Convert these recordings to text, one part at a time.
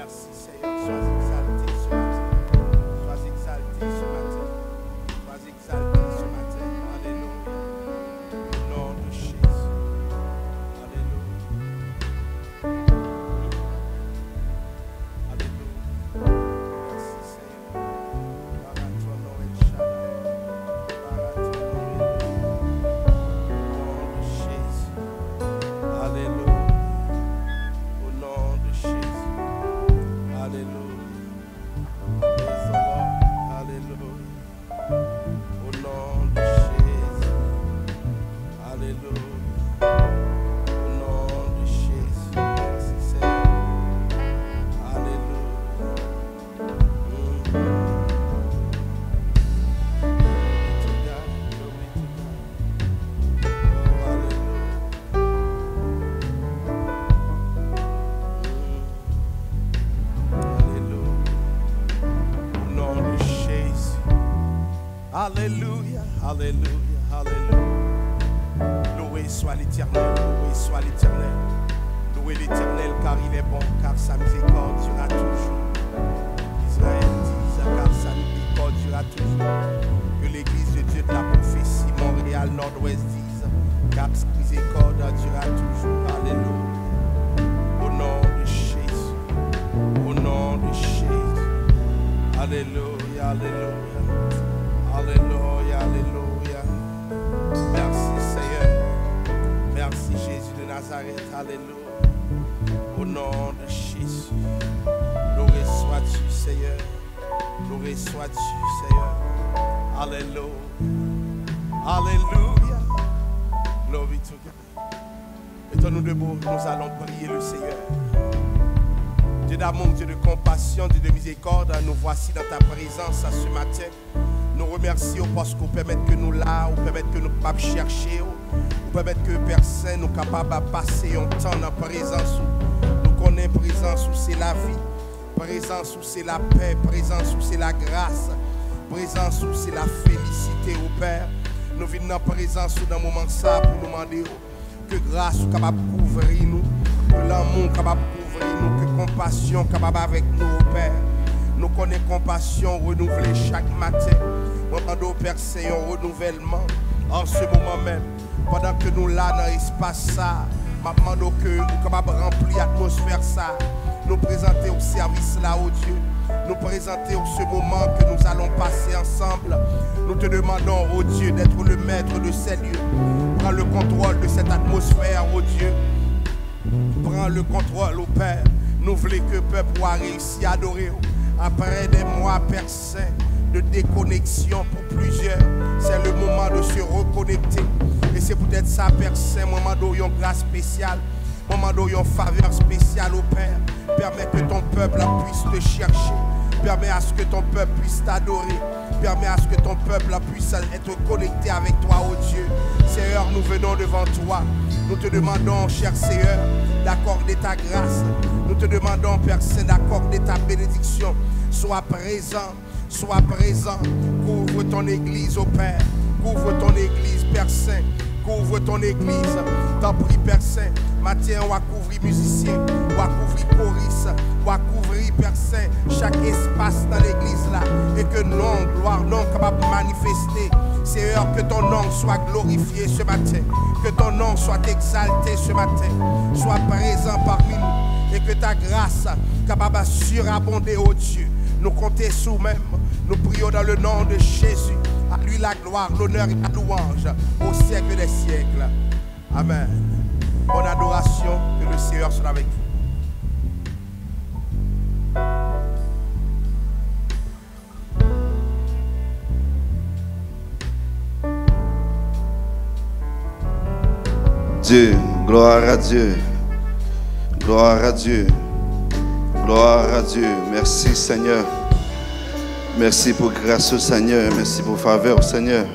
Merci Seigneur, sois exalté ce matin. Sois exalté ce matin. Sois exalté ce matin. Alléluia. Au nom de Jésus. Alléluia. Alléluia. Merci Seigneur. Gloire à ton nom, El Shaddai. Gloire à ton nom, Elohim. Au nom de Jésus. Alléluia. Au nom de Jésus. Alléluia. Praise the Lord. Alléluia. Au nom de Jésus. Alléluia. Au nom de Jésus. Merci Seigneur. Alléluia. Glory to God. Glory to God. Oh, hallelujah. Alléluia. Au nom de Jésus. Alléluia. Alléluia. Alléluia. Loué soit l'Éternel. Loué soit l'Éternel. Loué l'Éternel car il est bon, car sa miséricorde durera toujours. Israël dise car sa miséricorde durera toujours. Que l'église de Dieu de la prophétie Montréal Nord-Ouest dise car sa miséricorde durera toujours. Alléluia. Au nom de Jésus. Au nom de Jésus. Alléluia, alléluia. Alléluia, alléluia. Merci Seigneur. Merci Jésus de Nazareth. Alléluia. Au nom de Jésus. Loué sois-tu Seigneur. Loué sois-tu Seigneur. Alléluia. Alléluia. Glory to God. Mettons-nous debout, nous allons prier le Seigneur. Dieu d'amour, Dieu de compassion, Dieu de miséricorde, nous voici dans ta présence ce matin. Nous remercions parce qu'on permet que nous là, ou permet que nous pas chercher, ou permet que personne nous capable de passer un temps dans la présence où nous connaissons présence où c'est la vie, présence où c'est la paix, présence où c'est la grâce, présence où c'est la félicité au Père. Nous venons dans la présence où dans le moment ça pour nous demander que grâce soit capable de couvrir nous, que l'amour capable de couvrir nous, que compassion capable avec nous au Père. Nous connaissons compassion renouvelée chaque matin. Nous demandons au Père Seigneur un renouvellement en ce moment même. Pendant que nous là dans l'espace ça, nous demandons que nous sommes capables de remplir l'atmosphère ça. Nous présenter au service là au Dieu. Nous présenter au ce moment que nous allons passer ensemble. Nous te demandons au Dieu d'être le maître de ces lieux. Prends le contrôle de cette atmosphère au Dieu. Prends le contrôle au Père. Nous voulons que le peuple soit réussi à adorer. Après des mois Père Saint de déconnexion pour plusieurs, c'est le moment de se reconnecter. Et c'est peut-être ça Père Saint, moment d'où il y a une grâce spéciale, moment d'où il y a une faveur spéciale au Père. Permets que ton peuple puisse te chercher. Permets à ce que ton peuple puisse t'adorer. Permets à ce que ton peuple puisse être connecté avec toi, oh Dieu. Seigneur, nous venons devant toi. Nous te demandons, cher Seigneur, d'accorder ta grâce. Nous te demandons, Père Saint, d'accorder ta bénédiction. Sois présent, sois présent. Couvre ton église, oh Père. Couvre ton église, Père Saint. Couvre ton église. T'en prie, Père Saint. Matin, on va couvrir musiciens, on va couvrir choristes, on va couvrir, Père Saint, chaque espace dans l'église là. Et que non, gloire, non, capable de manifester. Seigneur, que ton nom soit glorifié ce matin. Que ton nom soit exalté ce matin. Sois présent parmi nous. Et que ta grâce capable de surabonder, oh Dieu. Nous comptons sur nous-mêmes. Nous prions dans le nom de Jésus. À lui la gloire, l'honneur et la louange au siècle des siècles. Amen. Bonne adoration, que le Seigneur soit avec vous. Dieu, gloire à Dieu, gloire à Dieu, gloire à Dieu. Merci Seigneur. Merci pour grâce au Seigneur. Merci pour faveur au Seigneur.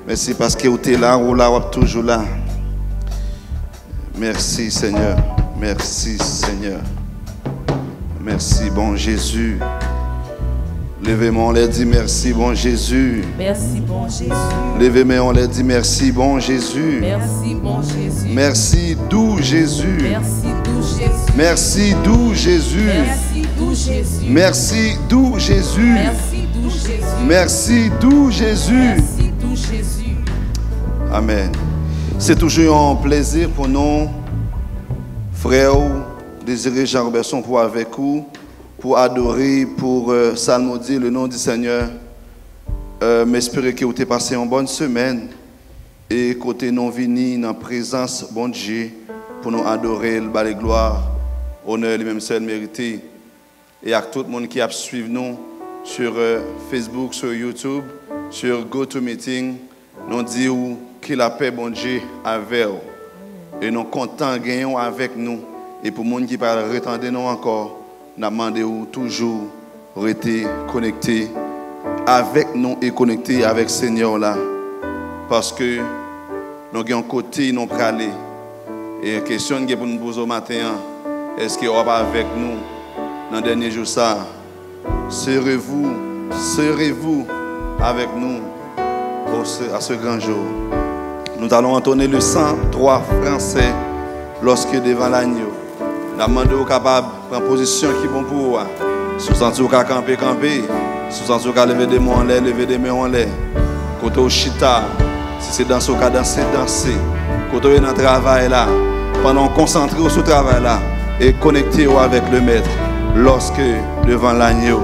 Merci parce que tu es là, ou là, ou toujours là. Merci Seigneur. Merci Seigneur. Merci bon Jésus. Levez-moi, on les dit merci bon Jésus. Merci bon Jésus. Levez-moi, on les dit merci bon Jésus. Merci bon Jésus. Merci doux Jésus. Merci doux Merci doux Jésus. Merci doux Jésus. Merci doux Jésus. Amen. C'est toujours un plaisir pour nous, frères, désirer Jean Robertson pour avec vous, pour adorer, pour salmodier le nom du Seigneur. M'espérer que vous avez passé une bonne semaine et côté non vini dans la présence bon Dieu pour nous adorer, le bas de gloire, honneur, les mêmes seul mérité. Et à tout le monde qui a suivi nous sur Facebook, sur YouTube, sur GoToMeeting, nous disons que la paix bon Dieu avec vous. Et nous contents gagnons avec nous. Et pour les gens qui parlent retendre nous encore, nous demandons toujours rester connectés avec nous et connectés avec le Seigneur là. Parce que nous avons un côté, nous allons aller. Et la question que pour nous poser au matin, est-ce qu'il y aura avec nous dans le dernier jour ça? Serez-vous avec nous à ce grand jour? Nous allons entonner le 103 français lorsque devant l'agneau. Nous demandons aux capables de prendre position qui est bon pour vous. Si vous sentez qu'à camper, si vous sentez qu'à lever des mains en l'air, lever des mains en l'air. Côté au chita, si c'est dans ce cas, danser. Côté dans le travail là, pendant concentrer sur le travail là et connecter avec le Maître. Lorsque devant l'agneau,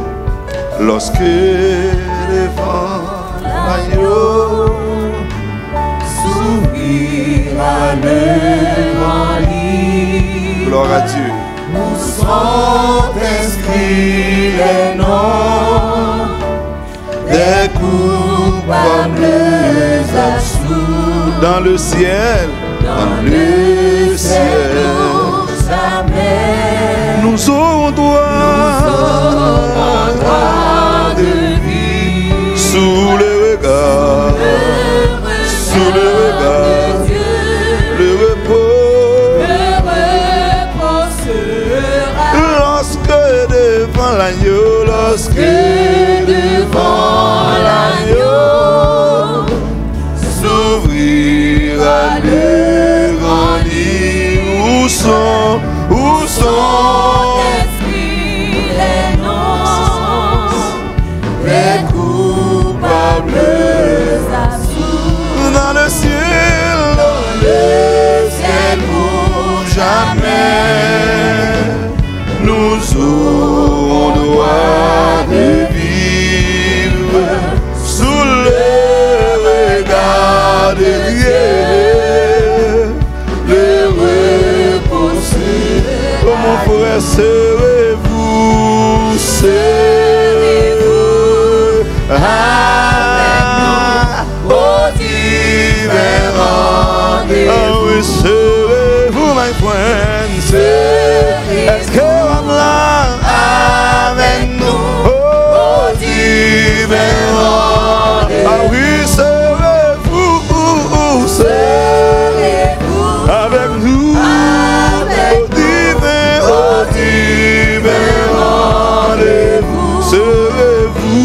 lorsque devant l'agneau, s'ouvrira le grand livre. Gloire à Dieu. Où sont inscrits les noms des coupables absous dans le ciel, jamais nous aurons droit de vie sous le regard de Dieu. Le repos sera lorsque devant l'agneau, devant l'agneau s'ouvrira le grand livre. Où sont inscrits les noms des coupables absous dans le ciel pour jamais. Nous aurons droit de vivre sous le regard de Dieu. Le repos sera. Oh mon frère, serrez-vous. au divin rendez-vous. Ah oui, serrez-vous, my friend. Est-ce que I'm là avec nous? Au divin rendez-vous. Ah oui, serrez-vous avec nous. Au divin rendez-vous. Serrez-vous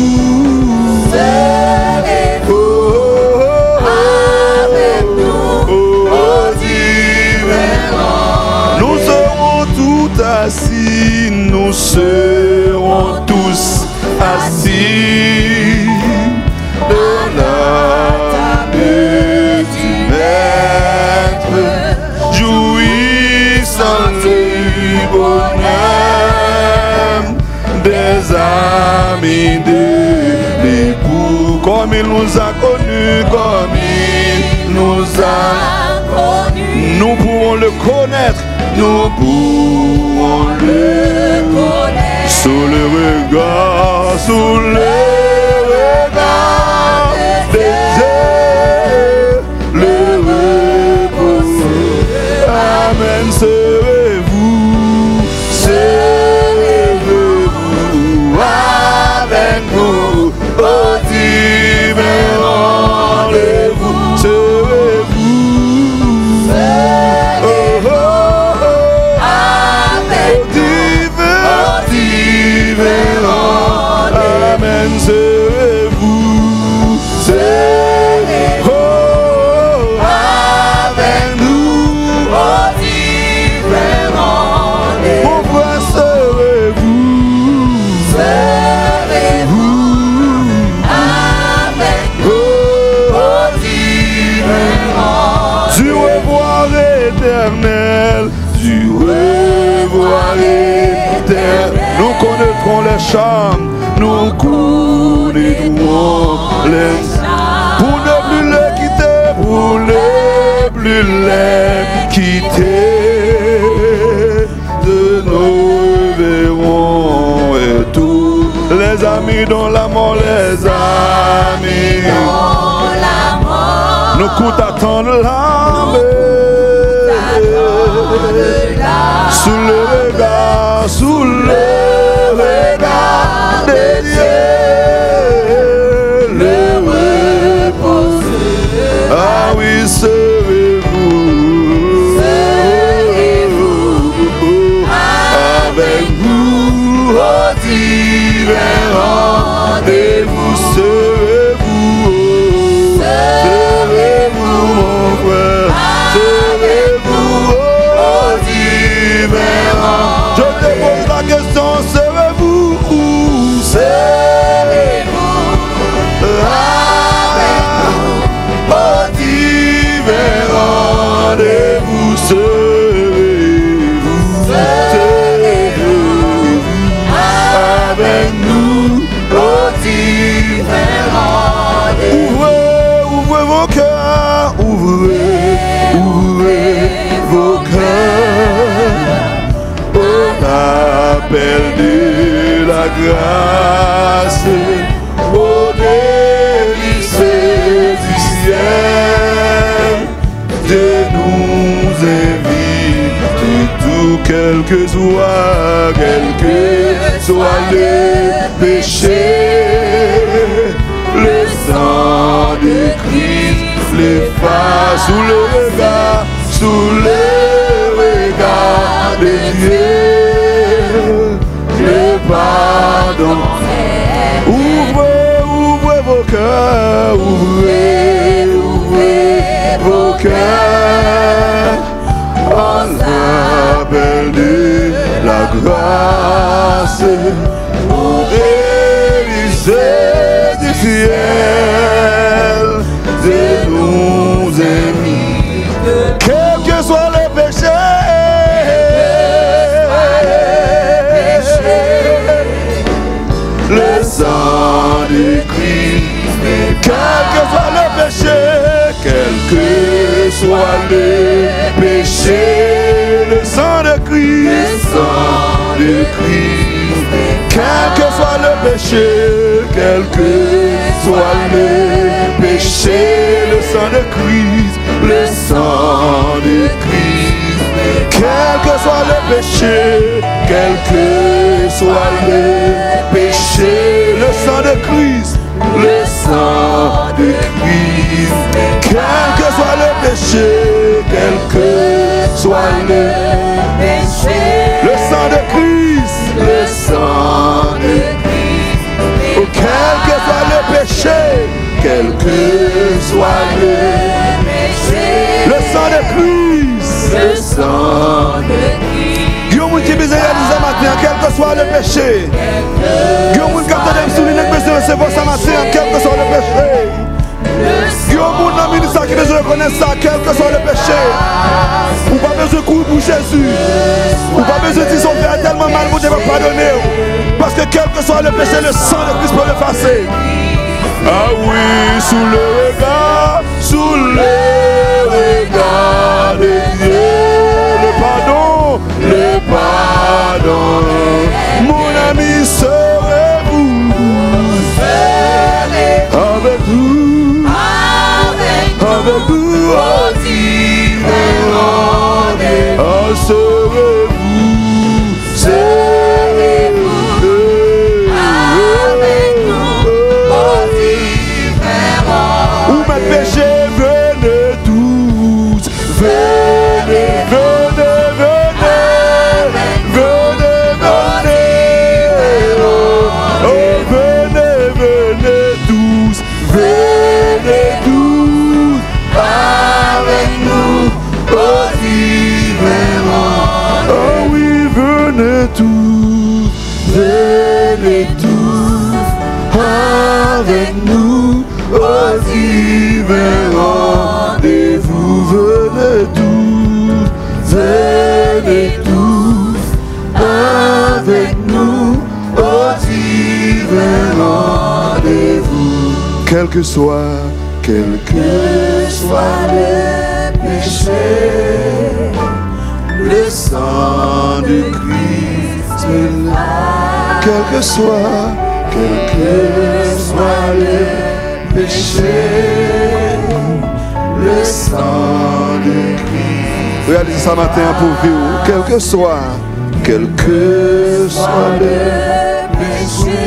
avec nous. Au divin rendez-vous. Nous serons tout assis, nous serons tous assis de la table du Maître, jouissant du bonheur des amis de l'époux, comme il nous a connus, comme il nous a connus. Nous pouvons le connaître, nous pouvons le connaître sous le regard des yeux, le repos. Amen. Serrez-vous avec nous au divin rendez-vous. Serrez-vous Avec divin rendez-vous. Amen. Serrez-vous revoir l'éternel. Nous connaîtrons les chants, nous connaîtrons les chants. Pour ne plus les quitter, pour ne plus les quitter. De nous verrons et tous les amis dans la mort, les amis dans la mort. nous coûtent attendre la sous le regard de Dieu, le repos. Ah oui, serez-vous avec vous au divin rendez-vous, serez-vous mon frère, serez-vous au divin rendez-vous. Je te pose la question, serez-vous où? Serez-vous avec nous au divin rendez-vous, serez-vous avec nous au divin rendez-vous. Ouvrez vos cœurs, ouvrez vos cœurs au appel de la grâce, au délice du ciel. Dieu nous invite tout, quel que soit le péché. Le sang de Christ l'efface sous le regard de Dieu. Le pardon. Ouvrez vos cœurs, ouvrez vos cœurs. En l'appel de la grâce, au délice du ciel, de nous invite, quel que soit le péché, le sang de Christ, quel que soit le péché, quel que soit le péché, le sang de Christ, quel que soit le péché, quel que soit le péché, le sang de Christ, le sang de Christ, quel que soit le péché, quel que soit le péché, le sang de Christ, le sang de Christ, quel que soit le péché, quel que soit le péché, le sang de Christ, le sang de Christ, quel que soit le péché, quel que soit le péché, le sang de Christ, le sang de Christ. Dieu vous qui besoin réaliser matin, quel que soit le péché. Dieu vous qui a souligné que besoin recevoir ça matin, quel que soit le péché. Dieu vous dans ministère qui besoin reconnaître ça, quel que soit le péché. Ou pas besoin de courir pour Jésus. Ou pas besoin de dire son frère tellement mal, vous devez pardonner. Parce que quel que soit le péché, le sang de Christ peut l'effacer. Ah oui, sous le regard de Dieu, le pardon, mon ami, serez-vous avec nous au divin rendez-vous. Ah, serez-vous avec nous au divin rendez-vous. Où mes péchés, venez tous, venez tous avec nous au divin rendez-vous. Oh oui, venez tous avec nous au divin rendez-vous. Venez tous quel que soit le péché, le sang de Christ, quel que soit le péché, le sang de Christ. Regardez ça matin pour vous, quel que soit le péché,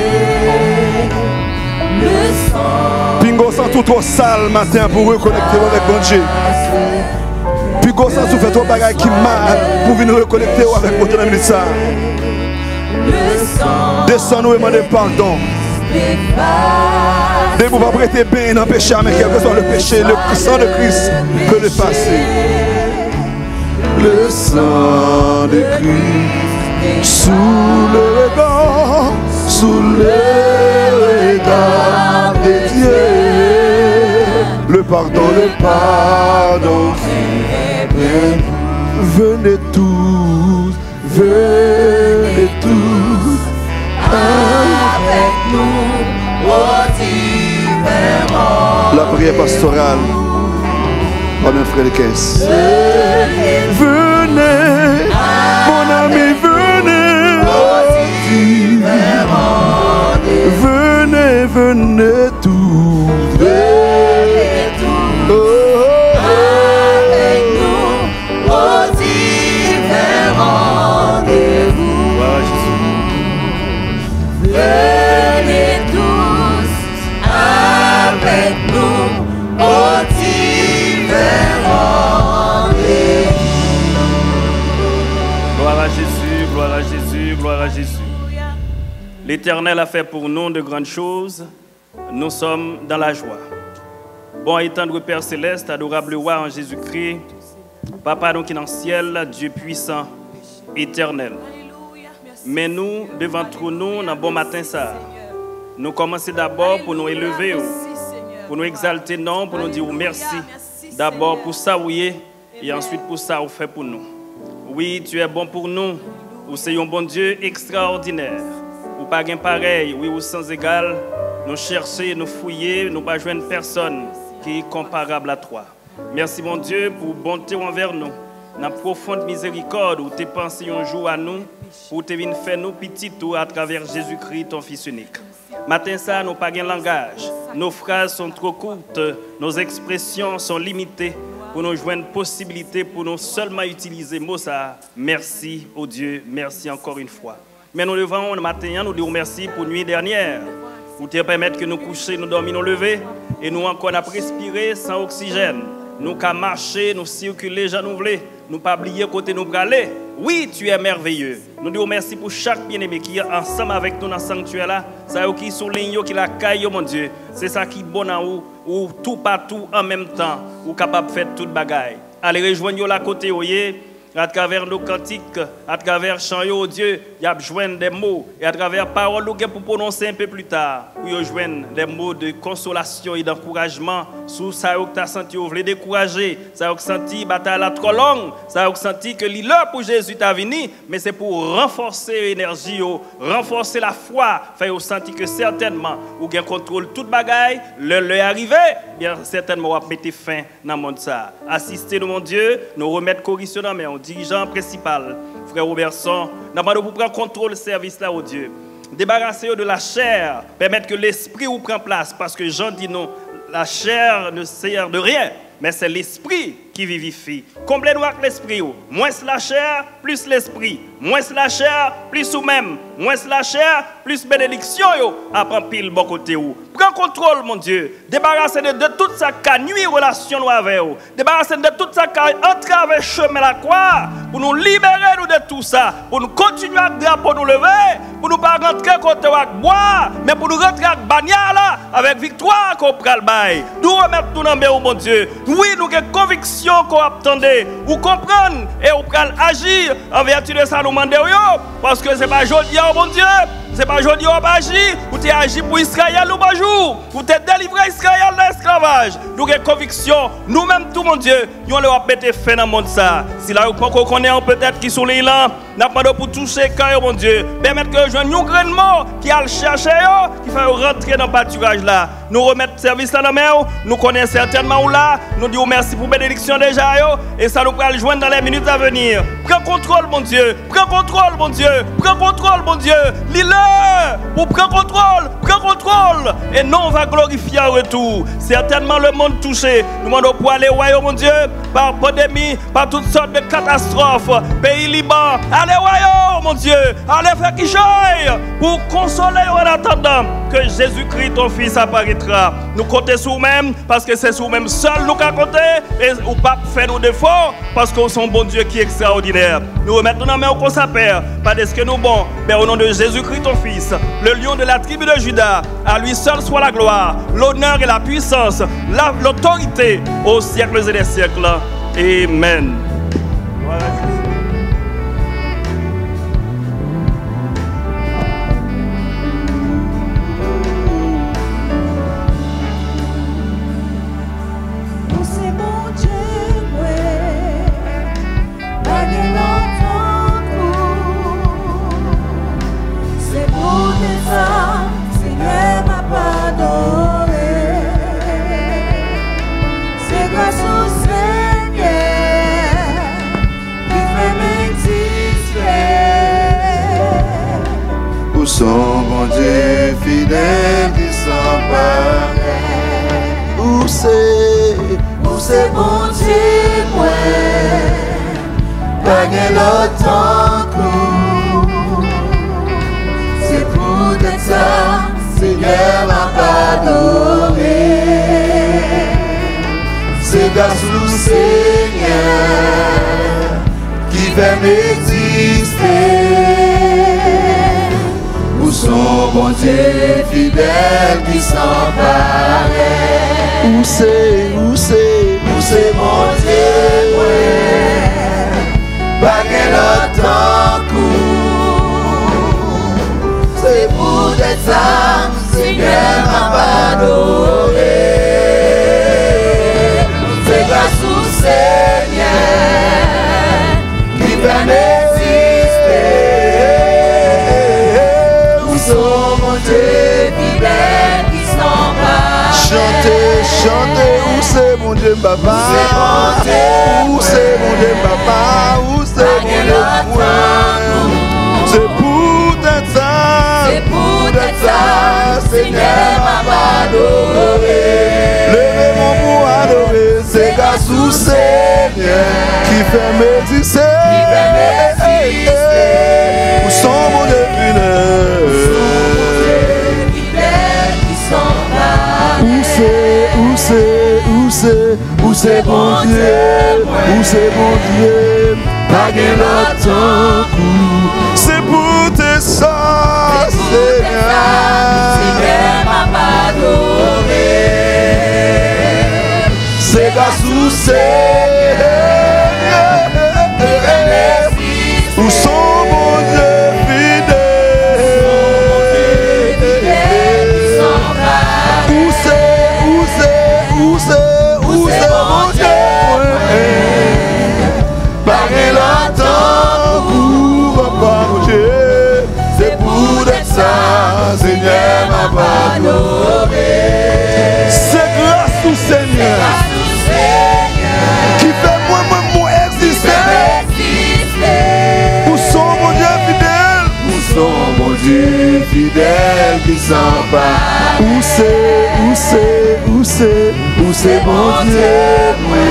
le sang. Pingo sans tout trop sale matin pour reconnecter avec bon Dieu. Pingo sans tout fait trop bagaille qui mal pour venir reconnecter avec bon Dieu dans ça. Descends nous et demander pardon. Ne vous pas prêter bien dans le péché, mais quel que soit le péché, le sang de Christ peut le passer. Le sang de Christ sous le regard de Dieu. Le pardon. Venez tous avec nous aux différents. La prière pastorale. Mon frère de caisse. Venez, mon ami, venez. Venez tous. Avec nous aux différents rendez-vous. Venez tous avec nous aux différents rendez-vous. Gloire à Jésus, gloire à Jésus, gloire à Jésus. L'Éternel a fait pour nous de grandes choses. Nous sommes dans la joie. Bon et tendre Père Céleste, adorable roi en Jésus-Christ, Papa donc qui est dans le ciel, Dieu puissant, éternel. Mais nous, devant nous, dans bon matin ça, nous commençons d'abord pour nous élever, pour nous exalter, non, pour nous dire merci. D'abord pour ça oui, et ensuite pour ça vous fait pour nous. Oui, tu es bon pour nous. Vous êtes un bon Dieu extraordinaire. Ou pas gain pareil, oui, ou sans égal. Nous chercher, nous fouiller, nous pas joindre personne qui est comparable à toi. Merci mon Dieu pour bonté envers nous. Dans la profonde miséricorde où tu pensé un jour à nous, où tu viens faire nous petits tout à travers Jésus-Christ, ton Fils unique. Matin ça, nous pas gain langage. Nos phrases sont trop courtes, nos expressions sont limitées. Pour nous joindre possibilité pour nous seulement utiliser mot ça. Merci au Dieu, merci encore une fois. Mais nous levons le matin, nous disons merci pour la nuit dernière. Pour te permettre que nous couchions, nous dormions, nous lever et nous encore respirer sans oxygène. Nous qu'à marcher, nous circuler, j'en ouvrir, nous pas oublier côté nous aller. Oui, tu es merveilleux. Nous disons merci pour chaque bien-aimé qui est ensemble avec nous dans le sanctuaire là. Ça qui souligne qui la caille mon Dieu. C'est ça qui est bon à vous ou tout partout en même temps ou capable de faire toute bagaille. Allez rejoindre la côté oyé. À travers nos cantiques, à travers chants au Dieu, il y a besoin des mots. Et à travers paroles pour prononcer un peu plus tard, pour y joindre des mots de consolation et d'encouragement. Sous ça, tu as senti, vous voulez décourager. Ça, tu as senti, bataille la trop longue. Ça, tu as senti que l'heure pour Jésus t'a venu, mais c'est pour renforcer l'énergie, renforcer la foi. Faire senti que certainement, vous avez contrôle toute bagaille, l'heure est arrivée, bien certainement, vous avez mis fin dans le monde. Assistez-nous, mon Dieu, nous remettre correction dans mes dirigeant principal, frère Robertson, nous avons prendre contrôle du service là au Dieu. Débarrasser de la chair, permettre que l'esprit vous prenne place, parce que Jean dit non, la chair ne sert de rien, mais c'est l'esprit qui vivifie. Comblez-nous avec l'esprit. Moins la chair, plus l'esprit. Moins la chair, plus vous-même. Moins la chair, plus bénédiction. Après pile bon côté. Prends contrôle, mon Dieu. Débarrassez-nous de tout ça qui nuit relation avec vous. Débarrassez-nous de tout ça qui entrave le chemin la croix. Pour nous libérer nous de tout ça. Pour nous continuer à drapeau nous lever. Pour nous pas rentrer côté avec bois. Mais pour nous rentrer avec bagnole là. Avec victoire qu'on prend le bail. Nous remettons tout dans le mon Dieu. Oui, nous avons conviction qu'on attendait, ou comprendre et ou agir en vertu de ça nous demandons parce que c'est pas jodi mon Dieu, c'est pas jodi on agir, ou tu agis pour Israël ou pas jour, pour te délivrer Israël de l'esclavage. Nous avons conviction, nous-mêmes, tout mon Dieu, nous allons mettre fin dans le monde ça. Si là, on connaît peut-être qui sont les là, nous avons pour toucher le cœur, mon Dieu. Permettre que je nous grain de mort qui a le chercher, qui fait rentrer dans le pâturage là. Nous remettre service là dans la main, nous connaissons certainement où là, nous disons merci pour la bénédiction déjà, et ça nous va le joindre dans les minutes à venir. Prends contrôle, mon Dieu, prends contrôle, mon Dieu, prends contrôle, mon Dieu. Lis-le pour prendre contrôle, et non, on va glorifier en retour. Certainement le monde touché, nous demandons pour aller au royaume, mon Dieu, par pandémie, par toutes sortes de catastrophes, pays Liban, allez au royaume, mon Dieu, allez faire qui j'aille pour consoler en attendant que Jésus-Christ, ton Fils, apparaîtra. Nous comptons sur nous-mêmes, parce que c'est sur nous-mêmes seuls nous qu'à compter, et ou pas faire nos défauts, parce qu'on est un bon Dieu qui est extraordinaire. Nous remettons dans la main au Saint-Père, pas de ce que nous bons, mais au nom de Jésus-Christ, ton Fils, le lion de la tribu de Juda, à lui seul soit la gloire, l'honneur et la puissance, l'autorité aux siècles et des siècles. Amen. Voilà. Son bon Dieu fidèle qui s'empare. Où c'est bon Dieu moi, pas gain l'autre coup. C'est pour de ça, Seigneur m'a adoré. C'est grâce au Seigneur qui fait m'exister. Son bon Dieu fidèle qui s'empare. Où c'est bon Dieu ouais, pas qu'un autre coup. C'est pour de ça, Seigneur m'a adoré. C'est grâce au Seigneur qui permet son bon Dieu fidèle qui s'en va. Chantez, où c'est mon Dieu papa? Où c'est mon Dieu papa? Où c'est mon Dieu moi? C'est pour d'être ça, Seigneur m'a adoré. Levez-moi pour adorer, c'est grâce au Seigneur qui fait m'exister. Où sont mon Dieu fidèle? Où c'est bon Dieu, pas gain l'autre coup. C'est pour tes sens, Seigneur m'a adoré. C'est grâce au Seigneur, où sont mon Dieu fidèle. Où c'est mon Dieu, pas gain l'autre coup, papa mon Dieu. C'est pour être ça, Seigneur m'a adoré. C'est grâce au Seigneur qui fait moi exister. Où sont mon Dieu fidèle? Où sont mon Dieu fidèle qui s'en va? Où c'est bon Dieu moi,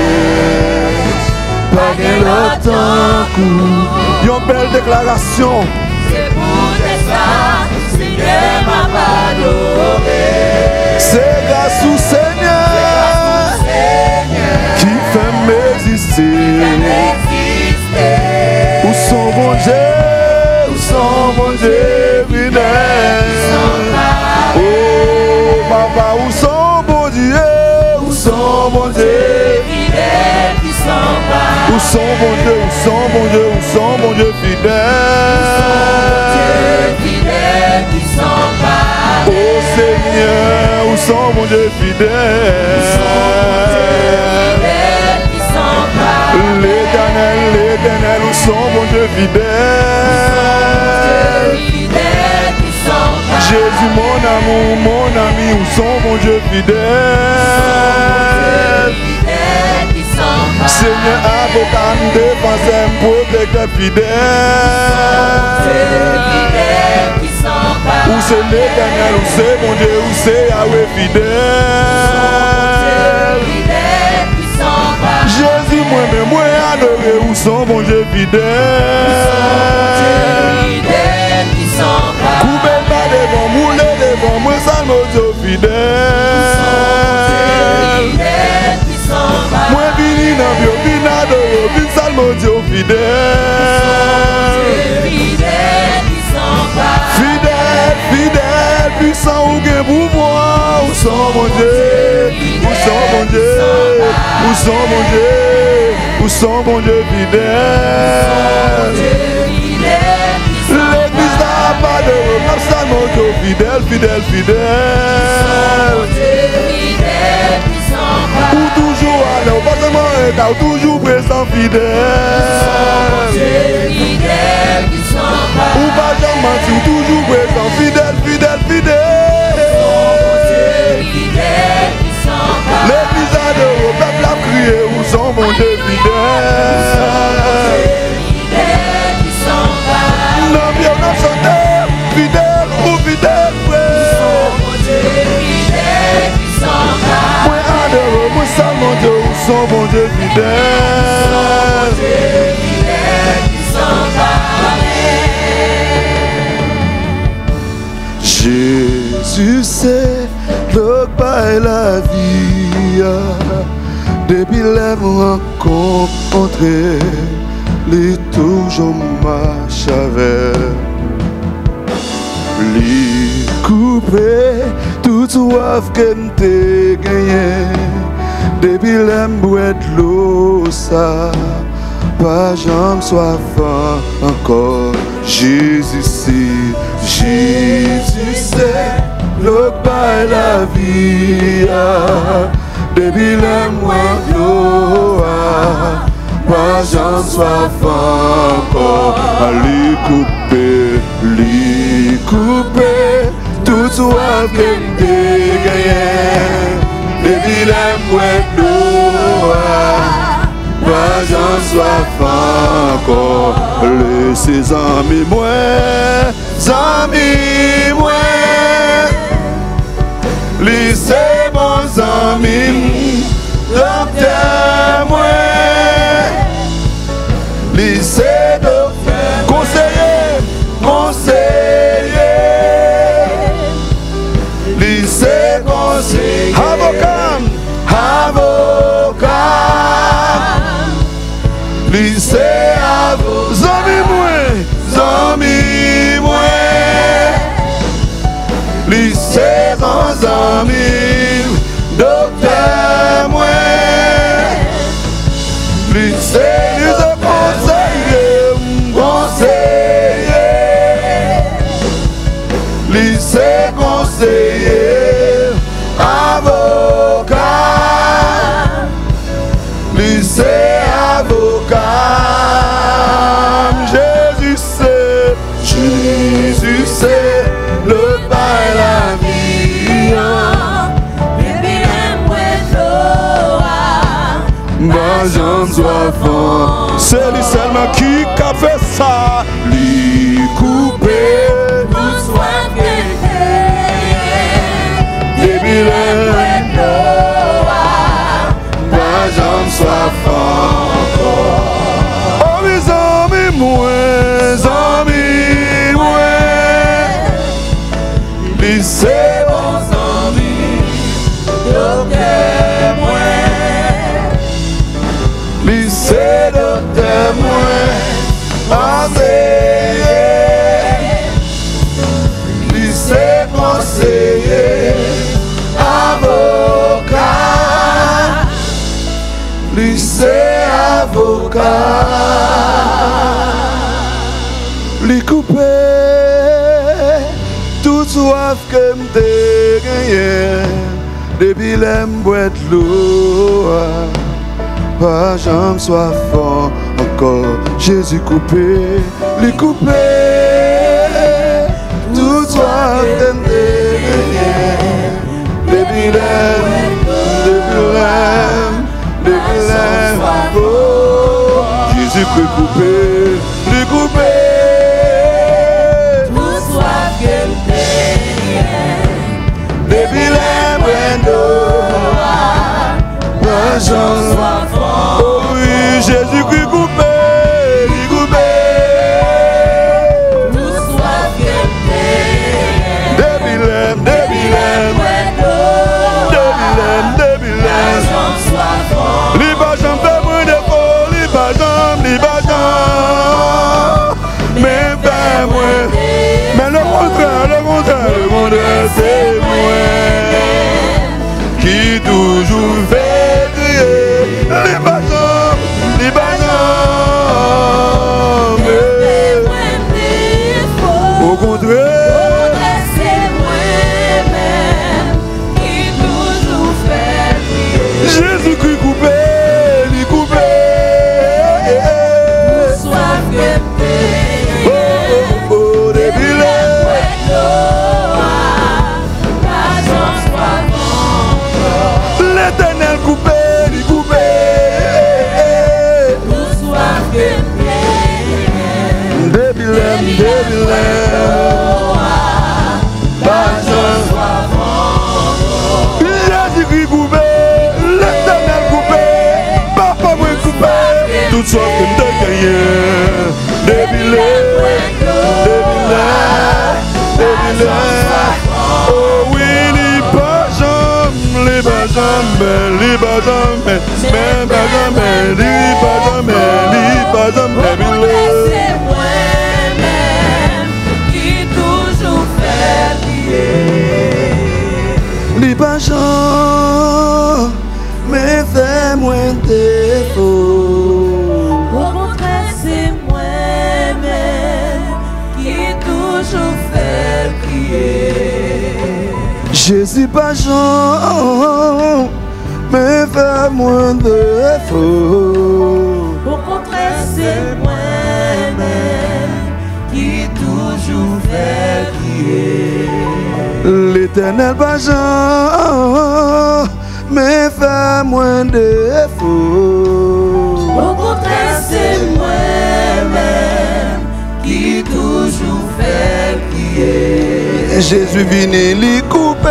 pas gain l'autre coup. Une belle déclaration. C'est pour ça, Seigneur m'a adoré. C'est grâce au Seigneur qui fait m'exister. Où sont mon Dieu fidèle? Oh papa, où sont mon Dieu? Où sont mon Dieu fidèle qui s'en va? Où sont mon Dieu fidèle? Où sont mon Dieu fidèle qui s'en va? son bon Dieu fidèle. L'Éternel, l'Éternel, où son bon Dieu fidèle. Jésus, mon amour, mon ami, où son bon Dieu fidèle. Seigneur, avocat, défenseur, protecteur fidèle. Où c'est l'Éternel, où c'est mon Dieu, où c'est Yahweh fidèle. Jésus, moi-même, moi adoré, où son bon Dieu fidèle. Coupé pas devant, moulé devant, moi ça mon Dieu fidèle. Moi vini dans bio, vini adoré, vini ça mon Dieu fidèle. Fidèle, fidèle, puissant ou gain pouvoir, où sont mon Dieu, où sont mon Dieu, où sont mon Dieu, où sont mon Dieu fidèle. L'église n'a pas de remords, ça mon Dieu fidèle, fidèle, fidèle. Ou toujours à l'heure, pas seulement un ou toujours présent fidèle. Ou pas jamais menti, ou toujours présent fidèle, fidèle, fidèle. L'église a de le peuple a crié, où sont mon Dieu fidèle. Non, bien, non, chanteur, fidèle ou fidèle, frère. Moi, adore, moi, ça, mon Dieu, où sont mon Dieu fidèle. Jésus, c'est le bail la vie. Depuis les rencontrés, les toujours marche avec. Les couper tout soif que t'ai gagné. Depuis les bois de l'eau, ça, pas jamais soif encore. Jésus, c'est le bail la vie. Depuis les mois de l'eau, pas jamais soif encore. Les couper, tout soif que t'es gagné. Depuis les mois de l'eau, pas jamais soif encore. Laissez amis moi, laissez bons amis, docteur moi, laissez docteur, conseiller, laissez conseiller, avocat, laissez amis moi, lycée bons amis, docteur moi, lycée conseiller, lycée conseiller, avocat, lycée avocat. Jésus c'est le bail la vie. C'est lui seulement qui a fait ça. Lui couper tout soin que depuis le pas j'en sois encore. Oh mes amis moi, lycée bons amis, docteur moi, lycée docteur moi, conseiller, lycée conseiller, avocat, lycée avocat, li couper tout soif que m'te gagné. depuis l'embouette l'eau, pas jamais soif encore. Jésus coupé, lui coupé, tout soif depuis Jésus coupé, lui coupé. Depuis oh oui, Jésus qui coupé, lui coupé. Depuis Libajam fait moins de faux, Libajam. Mais fait moins. Mais le contraire, c'est moi qui toujours fait crier. Libajam. Au contraire, c'est moi-même qui toujours fait crier. Jésus qui coupé, lui coupé. Soif que l'Éternel coupé, lui coupé. Jésus qui coupé, l'Éternel coupé, papa moi coupé, tout soit que de gagner. Oh oui, c'est moi-même qui toujours fait prier. Libajam, mais fait moins défaut. Au contraire, c'est moi-même qui toujours fait prier. Jésus pas Jean, mais fait moins défaut. Au contraire, c'est moi-même qui toujours fait prier. L'Éternel pas Jean, mais fait moins défaut. Au contraire, c'est moi-même qui toujours fait prier. Jésus vient lui couper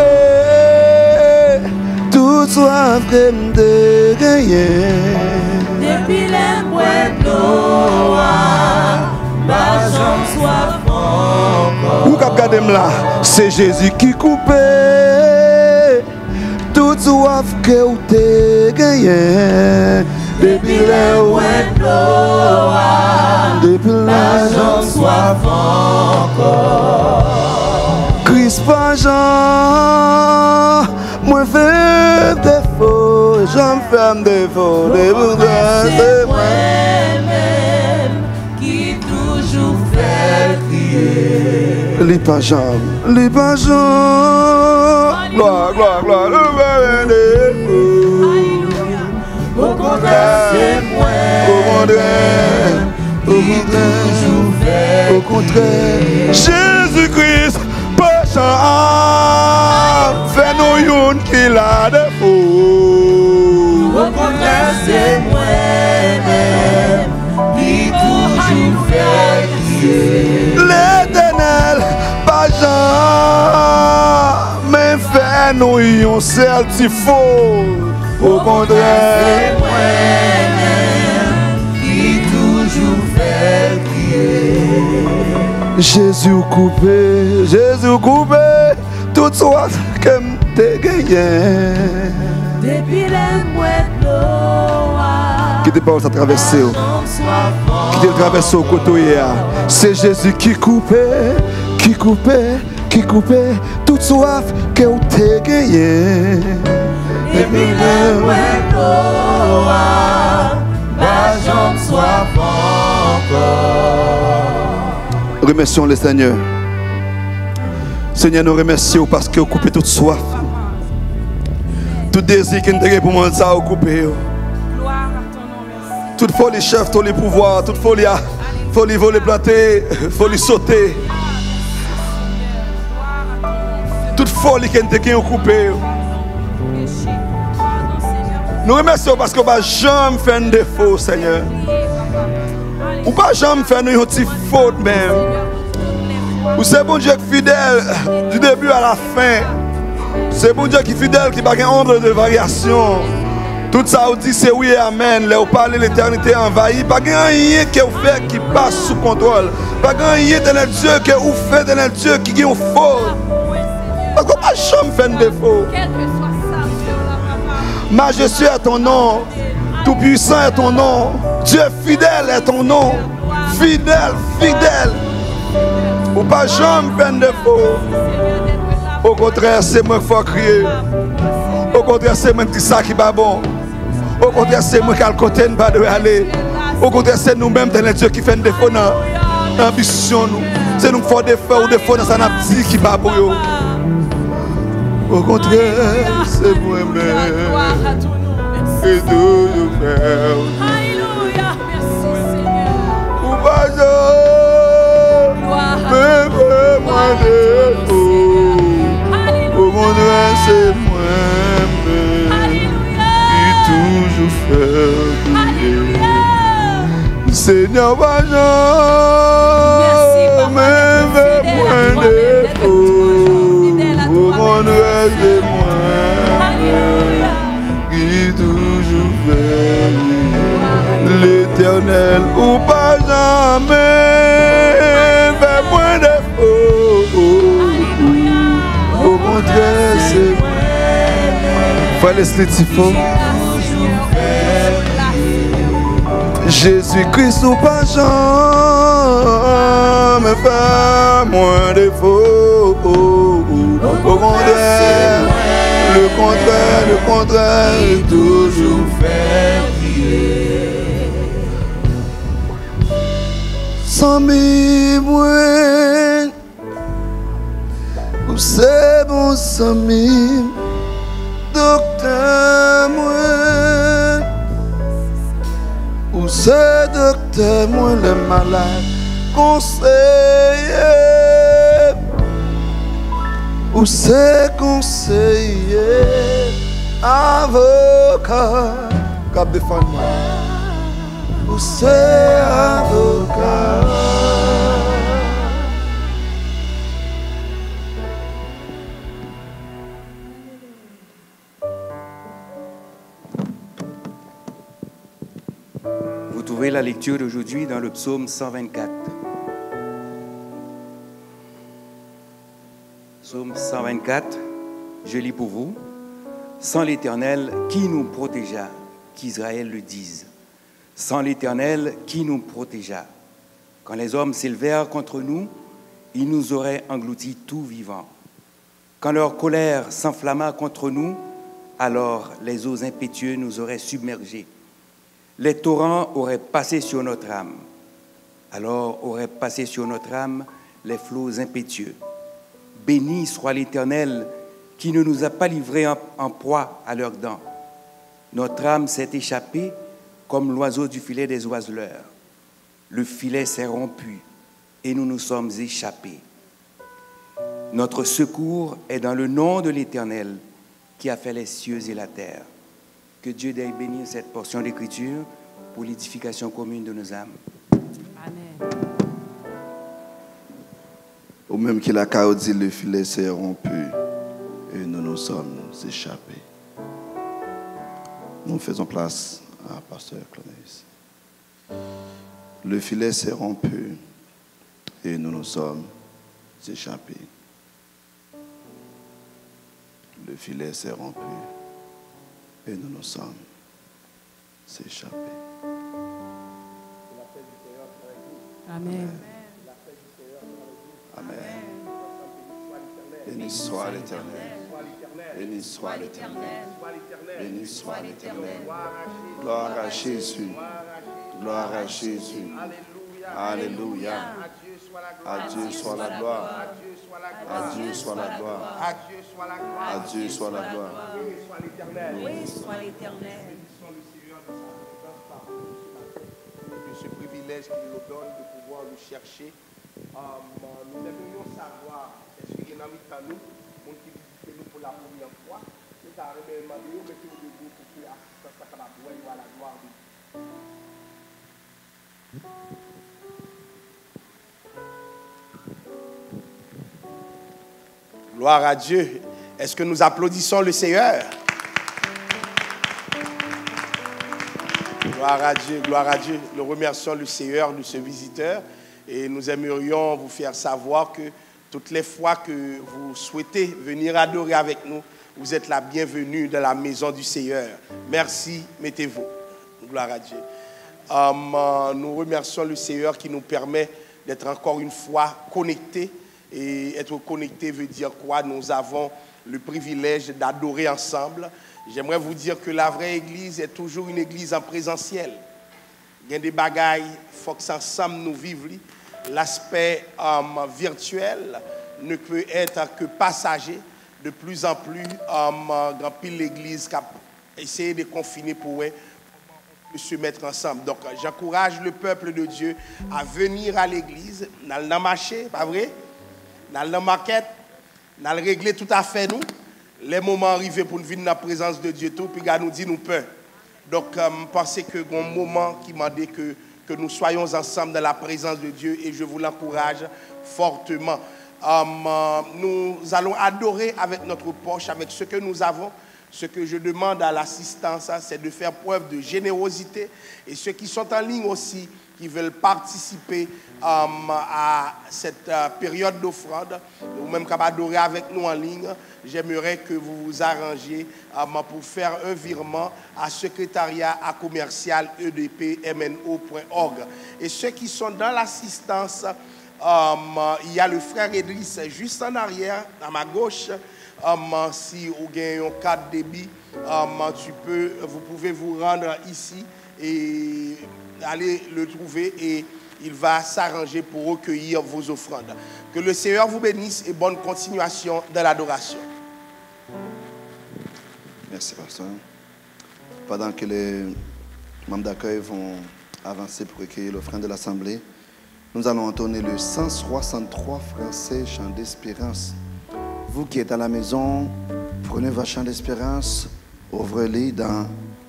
tout soif que m'te gagné. Depuis les boîtes d'eau, ma jambe soit encore. Ou cap gade là, c'est Jésus qui coupait tout soif que ou te gagné. Depuis les boîtes d'eau, ma jambe soit encore. Christ pas Jean, moi fais défaut, j'en fais défaut, C'est moi-même qui toujours fait crier. les pas Jean, gloire, Au contraire, c'est moi-même qui toujours fait au contraire, Jésus-Christ, pas Jean, fais-nous une qui l'a défaut. Au contraire, c'est moi-même qui toujours fait crier. L'Éternel, pas Jean, mais fais-nous une seul petit faux. Au contraire, c'est moi-même qui toujours fait crier. Jésus coupé, toute soif que m'te gagné. Depuis les boîtes d'eau, Qui te parle à traverser, qui te traverse au côté, c'est Jésus qui coupait, toute soif que t'es gagné. Depuis les boîtes d'eau, ma jambe soit encore. Remercions le Seigneur. Seigneur, nous remercions parce que vous coupez toute soif. Tout désir qui nous pour moi, ça a coupé. Gloire à ton nom, merci. Toute folie chef, tous les pouvoirs, toute folie, folie voler planter, folie sauter. Toute folie qui nous coupé. Nous remercions parce que nous ne jamais fait un défaut, Seigneur. Ou pas jamais faire une petite faute même. Ou c'est bon Dieu qui est fidèle du début à la fin. C'est bon Dieu qui est fidèle, qui n'a pas ombre de variation. Tout ça vous dit c'est oui et amen. Là vous parlez l'éternité envahie. Pas rien que vous faites qui passe sous contrôle. Pas rien de Dieu que vous faites de Dieu qui est une faute. Parce qu'on ne peut pas jamais faire un défaut. Majestueux est ton nom. Tout-puissant est ton nom. Dieu fidèle est ton nom. Fidèle, fidèle. Ou pas jamais faire un défaut. Au contraire, c'est moi qu'il faut crier. Au contraire, c'est moi qui dis ça qui va bon. Au contraire, c'est moi qui a le côté ne pas de aller. Au contraire, c'est nous-mêmes dans les dieux qui fait un défaut dans l'ambition. C'est nous qui faisons des défauts ou des défauts dans sa nature qui va bon. Au contraire, c'est moi-même. Et tout nous faire. Alléluia, merci Seigneur. Ou pas jamais moi défaut. Au contraire, c'est moi-même qui toujours fait briller. Seigneur, pas jamais moi défaut. Au contraire, c'est moi-même qui toujours fait briller. L'Éternel, ou pas jamais fait moins défaut. Au contraire, c'est moi. Frère Leslie Tifo. Jésus-Christ ou pas jamais fait moins défaut. Au contraire, le contraire, toujours fait briller. Sans mime, ou c'est bon sans mime, docteur moi, ou c'est docteur moi le malade, conseiller. Ou c'est conseiller, avocat, cap défendre-moi. Ou c'est avocat. Vous trouvez la lecture d'aujourd'hui dans le psaume 124. Psaume 124, je lis pour vous. Sans l'Éternel, qui nous protégea? Qu'Israël le dise. Sans l'Éternel, qui nous protégea? Quand les hommes s'élevèrent contre nous, ils nous auraient engloutis tout vivants. Quand leur colère s'enflamma contre nous, alors les eaux impétueuses nous auraient submergés. Les torrents auraient passé sur notre âme. Alors auraient passé sur notre âme les flots impétueux. Béni soit l'Éternel qui ne nous a pas livrés en proie à leurs dents. Notre âme s'est échappée comme l'oiseau du filet des oiseleurs. Le filet s'est rompu et nous nous sommes échappés. Notre secours est dans le nom de l'Éternel qui a fait les cieux et la terre. Que Dieu daigne bénir cette portion d'écriture pour l'édification commune de nos âmes. Amen. Ou même qu'il a dit le filet s'est rompu et nous nous sommes échappés. Nous faisons place à Pasteur Clonis. Le filet s'est rompu et nous nous sommes échappés. Le filet s'est rompu et nous nous sommes échappés. Amen. Amen. Béni soit l'Éternel. Béni soit l'Éternel. Béni soit l'Éternel. Gloire à Jésus. Gloire à Jésus. Alléluia. À Dieu soit la gloire. À Dieu soit la gloire. À Dieu soit la gloire. À Dieu soit la gloire. À Dieu soit la gloire. Béni soit l'Éternel. Oui, soit l'Éternel. Bénissons le Seigneur de sa présence parmi nous. De ce privilège qu'il nous donne de pouvoir nous chercher. Nous aimerions savoir, est-ce qu'il y en a nous, monde qui visite nous pour la première fois, nous avons demandé, mettez-vous debout pour que l'assistance soit capable de voir la gloire de Dieu. Gloire à Dieu. Est-ce que nous applaudissons le Seigneur? Gloire à Dieu, gloire à Dieu. Nous remercions le Seigneur de ce visiteur et nous aimerions vous faire savoir que toutes les fois que vous souhaitez venir adorer avec nous, vous êtes la bienvenue dans la maison du Seigneur. Merci, mettez-vous. Gloire à Dieu. Nous remercions le Seigneur qui nous permet d'être encore une fois connectés. Et être connecté veut dire quoi? Nous avons le privilège d'adorer ensemble. J'aimerais vous dire que la vraie église est toujours une église en présentiel. Il y a des bagailles, il faut que ensemble nous vivions. L'aspect virtuel ne peut être que passager. De plus en plus, grand pile l'église qui a essayé de confiner pour se mettre ensemble. Donc, j'encourage le peuple de Dieu à venir à l'église. Dans le marché, pas vrai? Dans la maquette, dans le régler tout à fait nous. Les moments arrivés pour nous venir dans la présence de Dieu tout, puis nous dit nous peur. Donc, je pense que c'est un moment qui m'a dit que nous soyons ensemble dans la présence de Dieu et je vous l'encourage fortement. Nous allons adorer avec notre poche, avec ce que nous avons. Ce que je demande à l'assistance, c'est de faire preuve de générosité. Et ceux qui sont en ligne aussi, qui veulent participer à cette période d'offrande, ou même qui adorer avec nous en ligne, j'aimerais que vous vous arrangiez pour faire un virement à secrétariat à commercial edpmno.org. Et ceux qui sont dans l'assistance, il y a le frère Idriss juste en arrière, à ma gauche. Si vous avez un cadre débit, vous pouvez vous rendre ici et aller le trouver et il va s'arranger pour recueillir vos offrandes. Que le Seigneur vous bénisse et bonne continuation dans l'adoration. Merci, pasteur. Pendant que les membres d'accueil vont avancer pour recueillir l'offrande de l'Assemblée, nous allons entonner le 163 français, chant d'espérance. Vous qui êtes à la maison, prenez votre chant d'espérance, ouvrez-les dans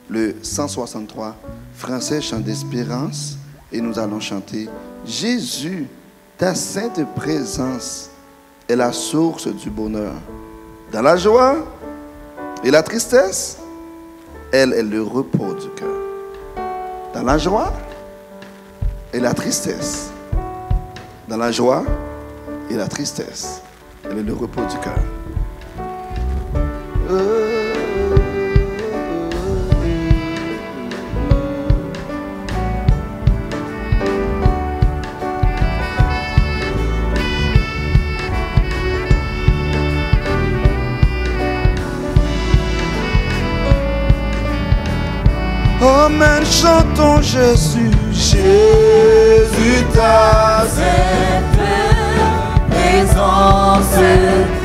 le 163 français, chant d'espérance, et nous allons chanter Jésus, ta sainte présence est la source du bonheur. Dans la joie et la tristesse, elle est le repos du cœur. Dans la joie et la tristesse, dans la joie et la tristesse, elle est le repos du cœur. Amen, chantons Jésus, Jésus ta sainte présence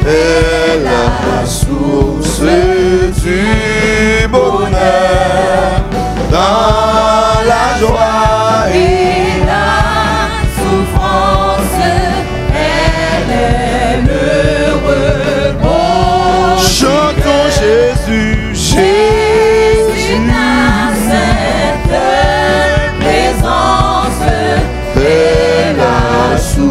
est la source du bonheur. Dans la joie et la souffrance, elle est le repos. Chantons Jésus, Jésus ta sainte présence est la source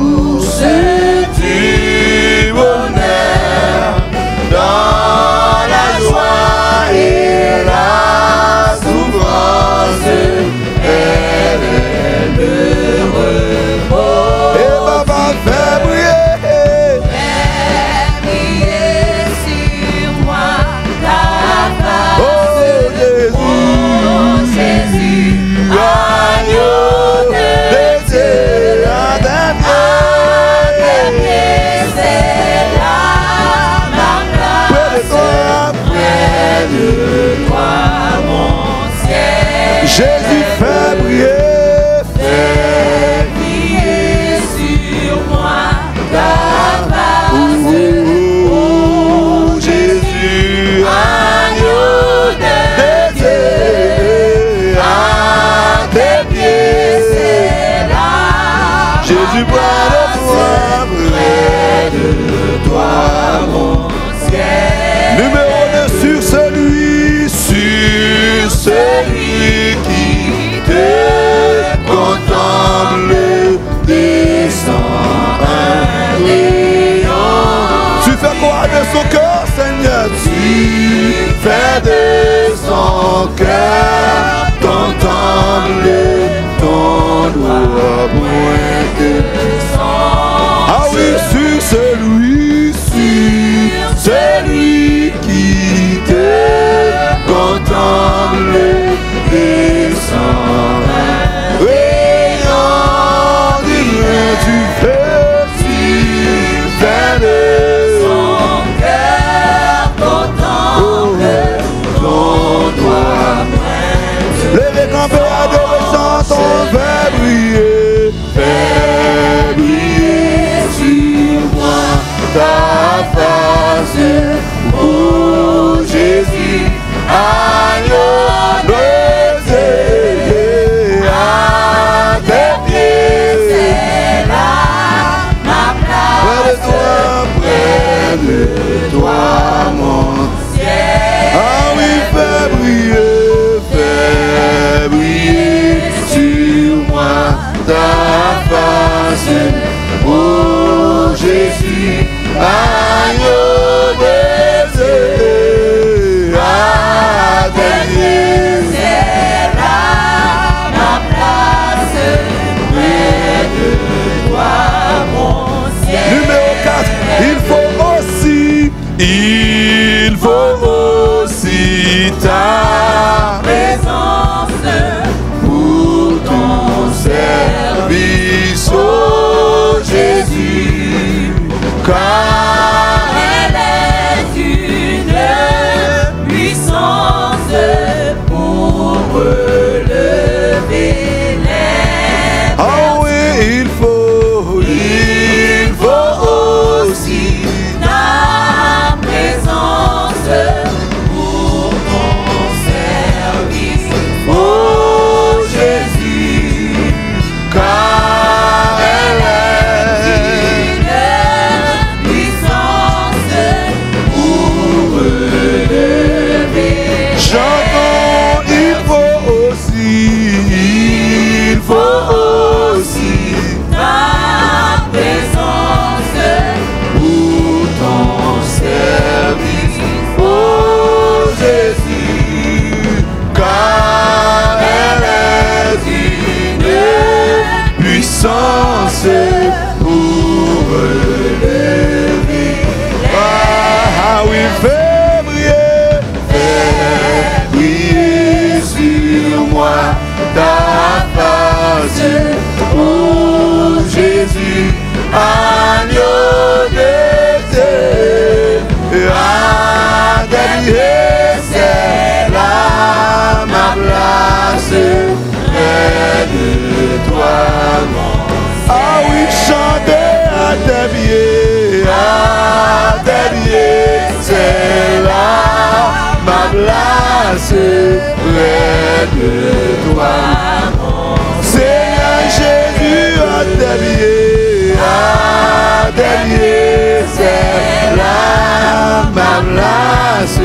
Numéro 2 sur celui qui te contemple, descend un rayon. Tu fais quoi de son cœur, Seigneur? Tu fais de son cœur ton temple, ton doigt pointé. Ah oui, sur celui qui te contemple, descend un rayon divin. Tu fais de son cœur ton temple, ton doigt pointé. Les récompenses adolescents t'ont fait briller sur moi ta face. Oh Jésus, agneau brisé, à tes pieds, c'est là ma place. Près de toi, mon ciel. Ah oui, fais briller sur moi ta face. Oh Jésus, agneau brisé, à tes pieds, c'est là ma place. Près de toi, mon ciel. Numéro 4, il faut aussi ta présence pour ton service, oh Jésus, car elle est une puissance pour relever les. Ah oui, il faut aussi ta présence pour ton service, oh Jésus, car elle est une puissance pour relever. Chantons, il faut aussi ta présence pour ton service, oh Jésus, car elle est une puissance pour relever. Ah oui, fais briller sur moi ta face, oh Jésus, agneau de Dieu, à tes pieds, c'est là ma place, près de toi, mon ciel. Ah oui, chanter à tes pieds, c'est là ma place, près de toi, mon Seigneur Jésus, à tes pieds, c'est là ma place,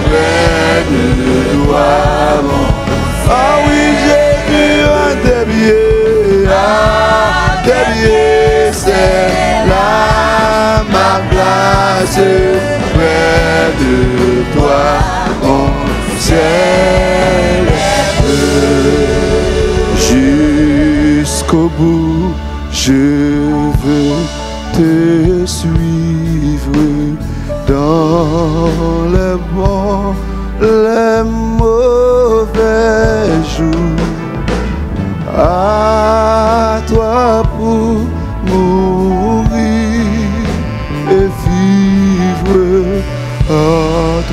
près de toi, mon. Ah oui, Jésus, à tes pieds, c'est là ma place, près de toi, mon ciel. Jusqu'au bout, je veux te suivre dans les bons, les mauvais jours. À toi pour mourir et vivre, à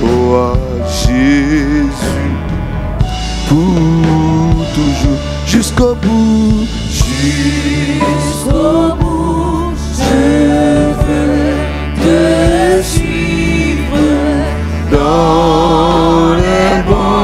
toi Jésus, pour toujours, jusqu'au bout. Jusqu'au bout, je veux te suivre dans les bons.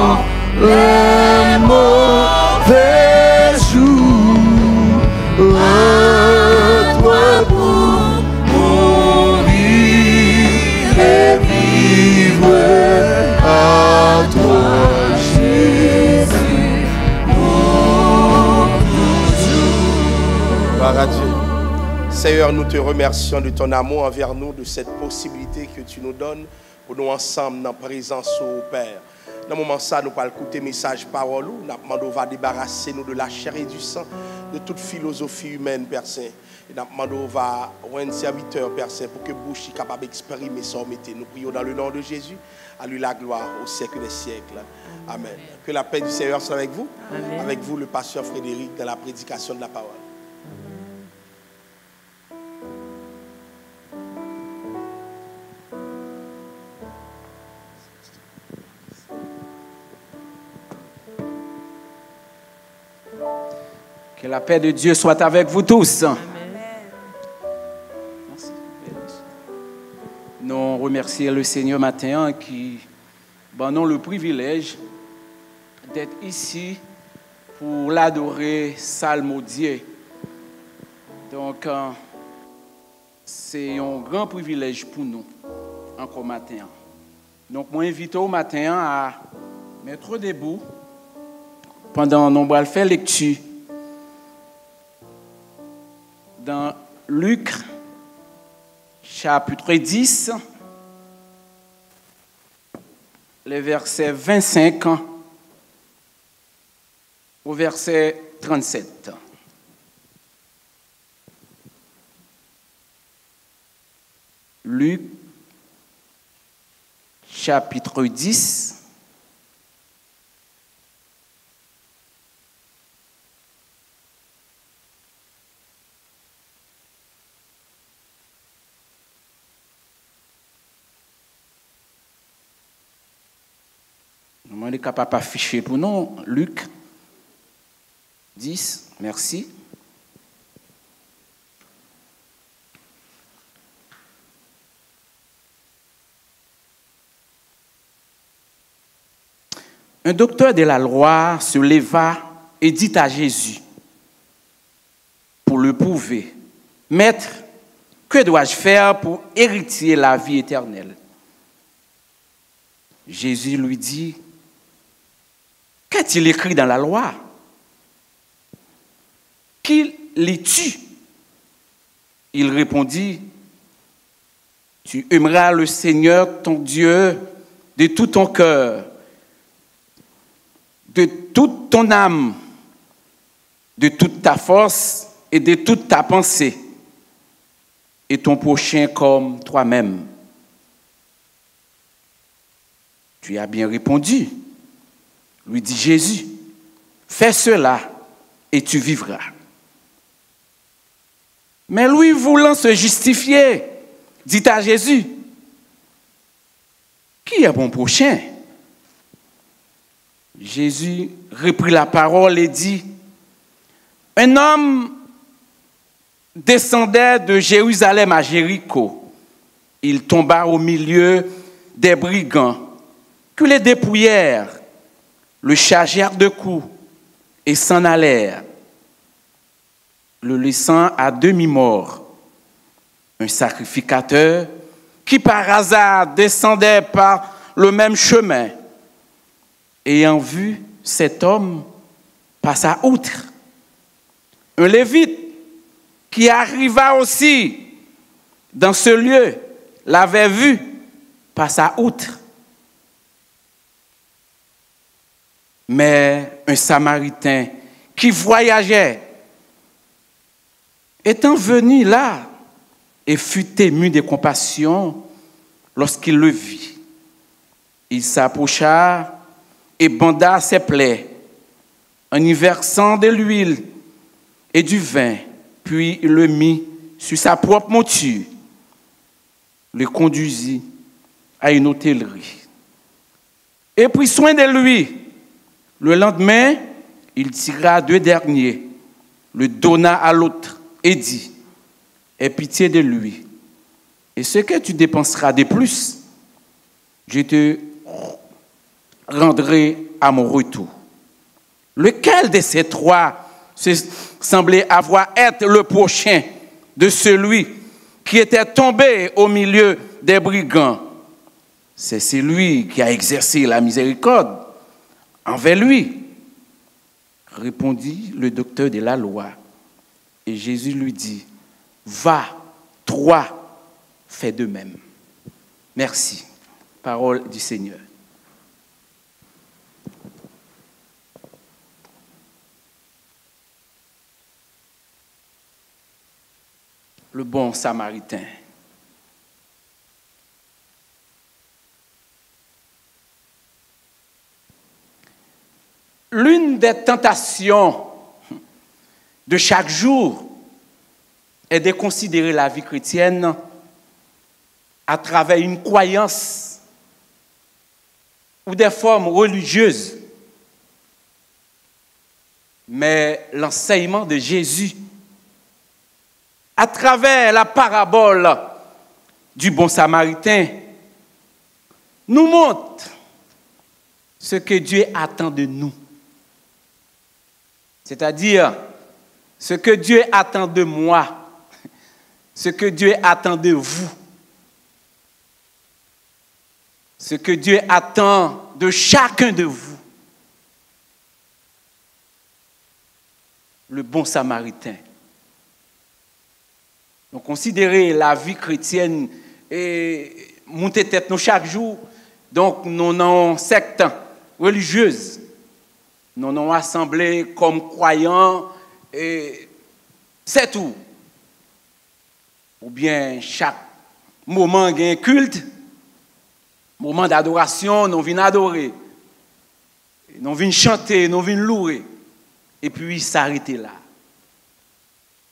te remercions de ton amour envers nous, de cette possibilité que tu nous donnes pour nous ensemble dans la présence au Père. Dans ce moment ça, nous allons écouter message parole. Nous demandons va débarrasser nous de la chair et du sang, de toute philosophie humaine, Père Saint. Et nous demandons va rendre serviteur, Père Saint, pour que bouche soit capable d'exprimer son métier. Nous prions dans le nom de Jésus. À lui la gloire au siècle des siècles. Amen. Que la paix du Seigneur soit avec vous. Amen. Avec vous, le pasteur Frédéric, dans la prédication de la parole. Que la paix de Dieu soit avec vous tous. Amen. Merci. Nous remercions le Seigneur matin qui nous le privilège d'être ici pour l'adorer, salmodier. Donc, c'est un grand privilège pour nous, encore matin. Donc, moi, invite au matin à mettre debout pendant qu'on va faire lecture dans Luc, chapitre 10, les versets 25 au verset 37. Luc, chapitre 10, on est capable d'afficher pour nous, Luc 10, merci. Un docteur de la loi se leva et dit à Jésus, pour le prouver, « Maître, que dois-je faire pour hériter la vie éternelle ?» Jésus lui dit, « Qu'est-il écrit dans la loi? Qui lis-tu » Il répondit, « Tu aimeras le Seigneur ton Dieu de tout ton cœur, de toute ton âme, de toute ta force et de toute ta pensée, et ton prochain comme toi-même. » Tu as bien répondu, lui dit Jésus. Fais cela et tu vivras. Mais lui, voulant se justifier, dit à Jésus, qui est mon prochain? Jésus reprit la parole et dit, un homme descendait de Jérusalem à Jéricho. Il tomba au milieu des brigands qui les dépouillèrent, le chargèrent de coups et s'en allèrent, le laissant à demi-mort. Un sacrificateur qui par hasard descendait par le même chemin, ayant vu cet homme, passa outre. Un lévite qui arriva aussi dans ce lieu, l'avait vu, passa outre. Mais un Samaritain qui voyageait, étant venu là, et fut ému de compassion lorsqu'il le vit. Il s'approcha et banda ses plaies, en y versant de l'huile et du vin, puis il le mit sur sa propre monture, le conduisit à une hôtellerie et prit soin de lui. Le lendemain, il tira 2 derniers, le donna à l'autre et dit, aie pitié de lui. Et ce que tu dépenseras de plus, je te rendrai à mon retour. Lequel de ces 3 semblait avoir être le prochain de celui qui était tombé au milieu des brigands? C'est celui qui a exercé la miséricorde envers lui, répondit le docteur de la loi. Et Jésus lui dit, va toi, fais de même. Merci. Parole du Seigneur. Le bon Samaritain. L'une des tentations de chaque jour est de considérer la vie chrétienne à travers une croyance ou des formes religieuses. Mais l'enseignement de Jésus, à travers la parabole du bon Samaritain, nous montre ce que Dieu attend de nous. C'est-à-dire, ce que Dieu attend de moi, ce que Dieu attend de vous, ce que Dieu attend de chacun de vous. Le bon Samaritain. Donc, considérer la vie chrétienne et monter tête nous chaque jour. Donc, nous n'avons secte religieuse. Nous nous assemblés comme croyants et c'est tout. Ou bien chaque moment il y a un culte, moment d'adoration, nous venons adorer, nous venons chanter, nous venons louer, et puis s'arrêter là.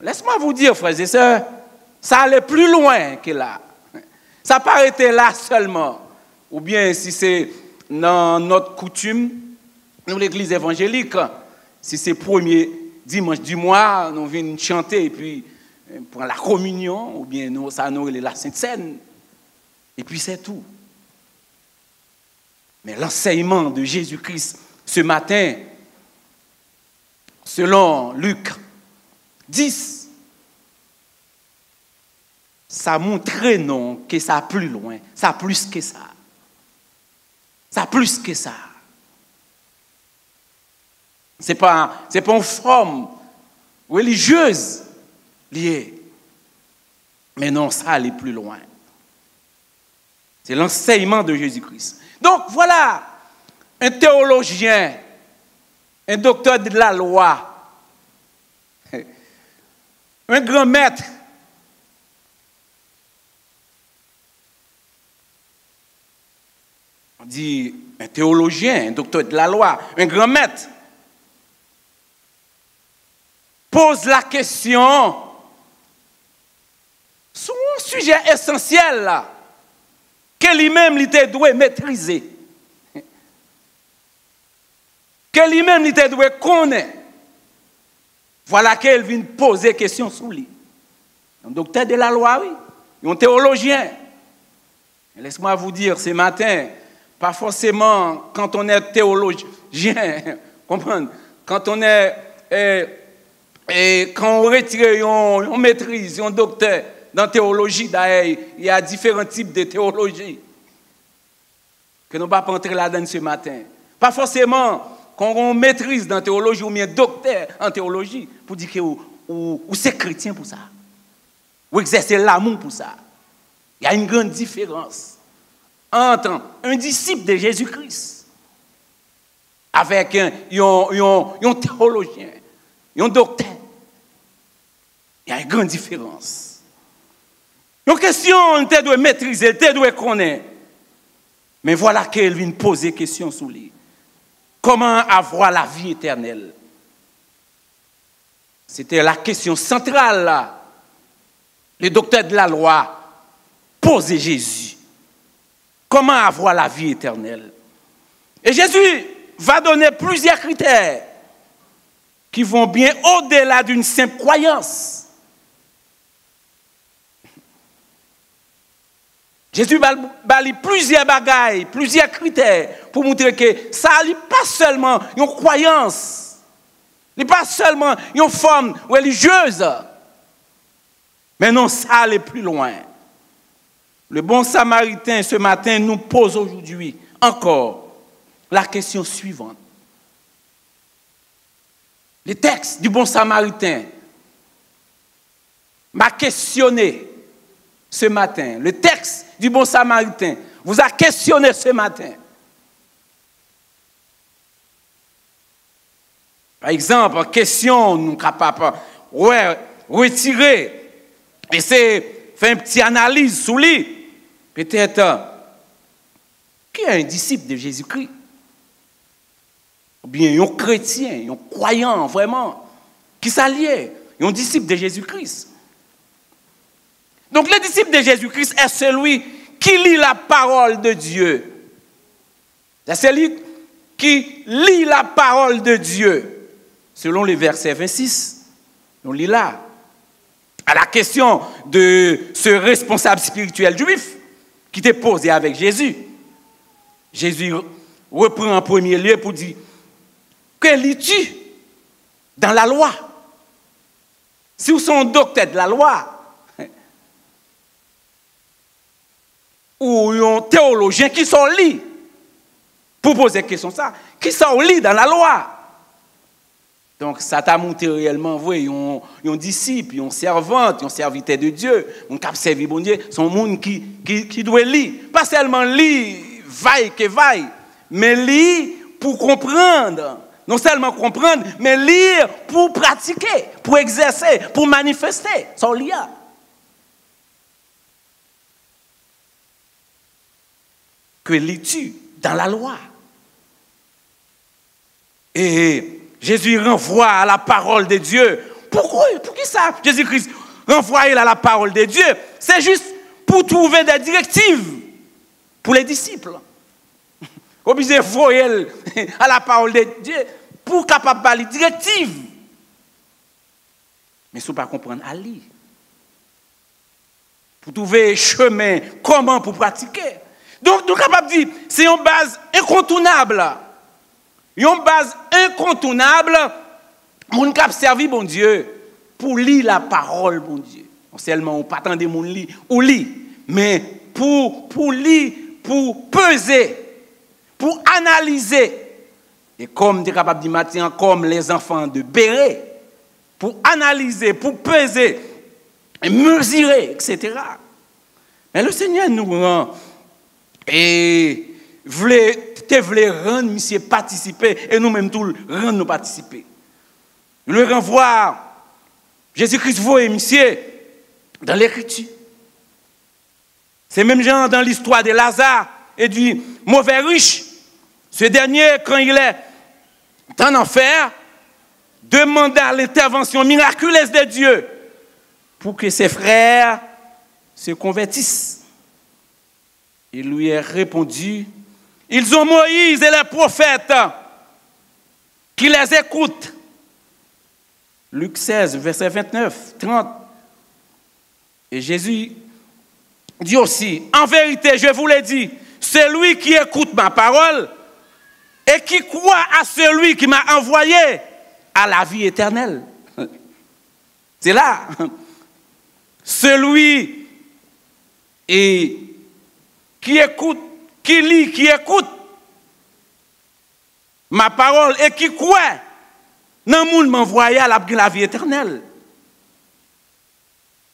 Laisse-moi vous dire, frères et sœurs, ça allait plus loin que là. Ça n'a pas arrêté là seulement. Ou bien si c'est dans notre coutume, nous, l'église évangélique, si c'est le premier dimanche du mois, nous venons chanter et puis prendre la communion, ou bien nous, ça nous la Sainte Seine, et puis c'est tout. Mais l'enseignement de Jésus-Christ ce matin, selon Luc 10, ça montre non que ça plus loin, ça plus que ça. Ça plus que ça. C'est pas une forme religieuse liée. Mais non, ça allait plus loin. C'est l'enseignement de Jésus-Christ. Donc voilà, un théologien, un docteur de la loi, un grand maître, on dit un théologien, un docteur de la loi, un grand maître, pose la question sur un sujet essentiel là, que lui-même il doit maîtriser, que lui-même il doit connaître. Voilà qu'elle vient poser question sur lui. Un docteur de la loi, oui, un théologien. Laisse-moi vous dire ce matin, pas forcément quand on est théologien, comprendre, quand on est et quand on retire, on maîtrise, on docteur dans la théologie, d'ailleurs, il y a différents types de théologie que nous ne pouvons pas entrer là-dedans ce matin. Pas forcément quand on maîtrise dans la théologie ou bien docteur en théologie pour dire que ou c'est chrétien pour ça, ou exercer l'amour pour ça. Il y a une grande différence entre un disciple de Jésus-Christ avec un théologien, un docteur. Il y a une grande différence. Une question, tu dois maîtriser, tu dois connaître. Mais voilà qu'elle vient poser question sur lui. Comment avoir la vie éternelle? C'était la question centrale là. Le docteur de la loi posait Jésus. Comment avoir la vie éternelle? Et Jésus va donner plusieurs critères qui vont bien au-delà d'une simple croyance. Jésus va plusieurs bagailles, plusieurs critères pour montrer que ça n'est pas seulement une croyance, n'est pas seulement une forme religieuse, mais non, ça allait plus loin. Le bon Samaritain ce matin nous pose aujourd'hui encore la question suivante. Le texte du bon Samaritain m'a questionné ce matin, le texte du bon samaritain vous a questionné ce matin. Par exemple, question, nous sommes capables de retirer, et c'est faire une petite analyse sous lui. Peut-être, qui est un disciple de Jésus-Christ? Ou bien un chrétien, un croyant vraiment, qui s'allie, un disciple de Jésus-Christ. Donc, le disciple de Jésus-Christ est celui qui lit la parole de Dieu. C'est celui qui lit la parole de Dieu. Selon le verset 26, on lit là. À la question de ce responsable spirituel juif qui était posé avec Jésus. Jésus reprend en premier lieu pour dire, que lis-tu dans la loi? Si vous êtes un docteur de la loi, ou un théologien qui sont lit pour poser question ça, qui sont lit dans la loi. Donc ça t'a monté réellement, vous voyez, un disciple, un servante, un serviteur de Dieu, un cap servi bon Dieu, son monde qui doit lire, pas seulement lire, vaille que vaille, mais lire pour comprendre. Non seulement comprendre, mais lire pour pratiquer, pour exercer, pour manifester son lien. Que lis-tu dans la loi? Et Jésus renvoie à la parole de Dieu. Pourquoi? Pour qui ça? Jésus-Christ renvoie à la parole de Dieu. C'est juste pour trouver des directives pour les disciples. Obligé de voir à la parole de Dieu pour capable parler directive. Mais si vous ne pas comprendre, allez. Pour trouver chemin, comment pour pratiquer. Donc, nous sommes capables de dire, c'est une base incontournable. Une base incontournable, mon cap servi, bon Dieu, pour lire la parole, bon Dieu. Non seulement on pas attendre mon lit ou lit, mais pour lire, pour peser, pour analyser. Et comme tu es capable de dire maintenant, comme les enfants de Béret, pour analyser, pour peser, et mesurer, etc. Mais le Seigneur nous rend et voulait rendre monsieur participer et nous-mêmes tout rendre nous participer. Le renvoie Jésus-Christ voit monsieur dans l'écriture. C'est même genre dans l'histoire de Lazare et du mauvais riche. Ce dernier, quand il est en enfer, demanda l'intervention miraculeuse de Dieu pour que ses frères se convertissent. Il lui a répondu, ils ont Moïse et les prophètes qui les écoutent. Luc 16, verset 29, 30. Et Jésus dit aussi, en vérité, je vous l'ai dit, celui qui écoute ma parole et qui croit à celui qui m'a envoyé a la vie éternelle. C'est là. Celui qui écoute, qui lit, qui écoute ma parole et qui croit dans le monde m'envoyé à la vie éternelle.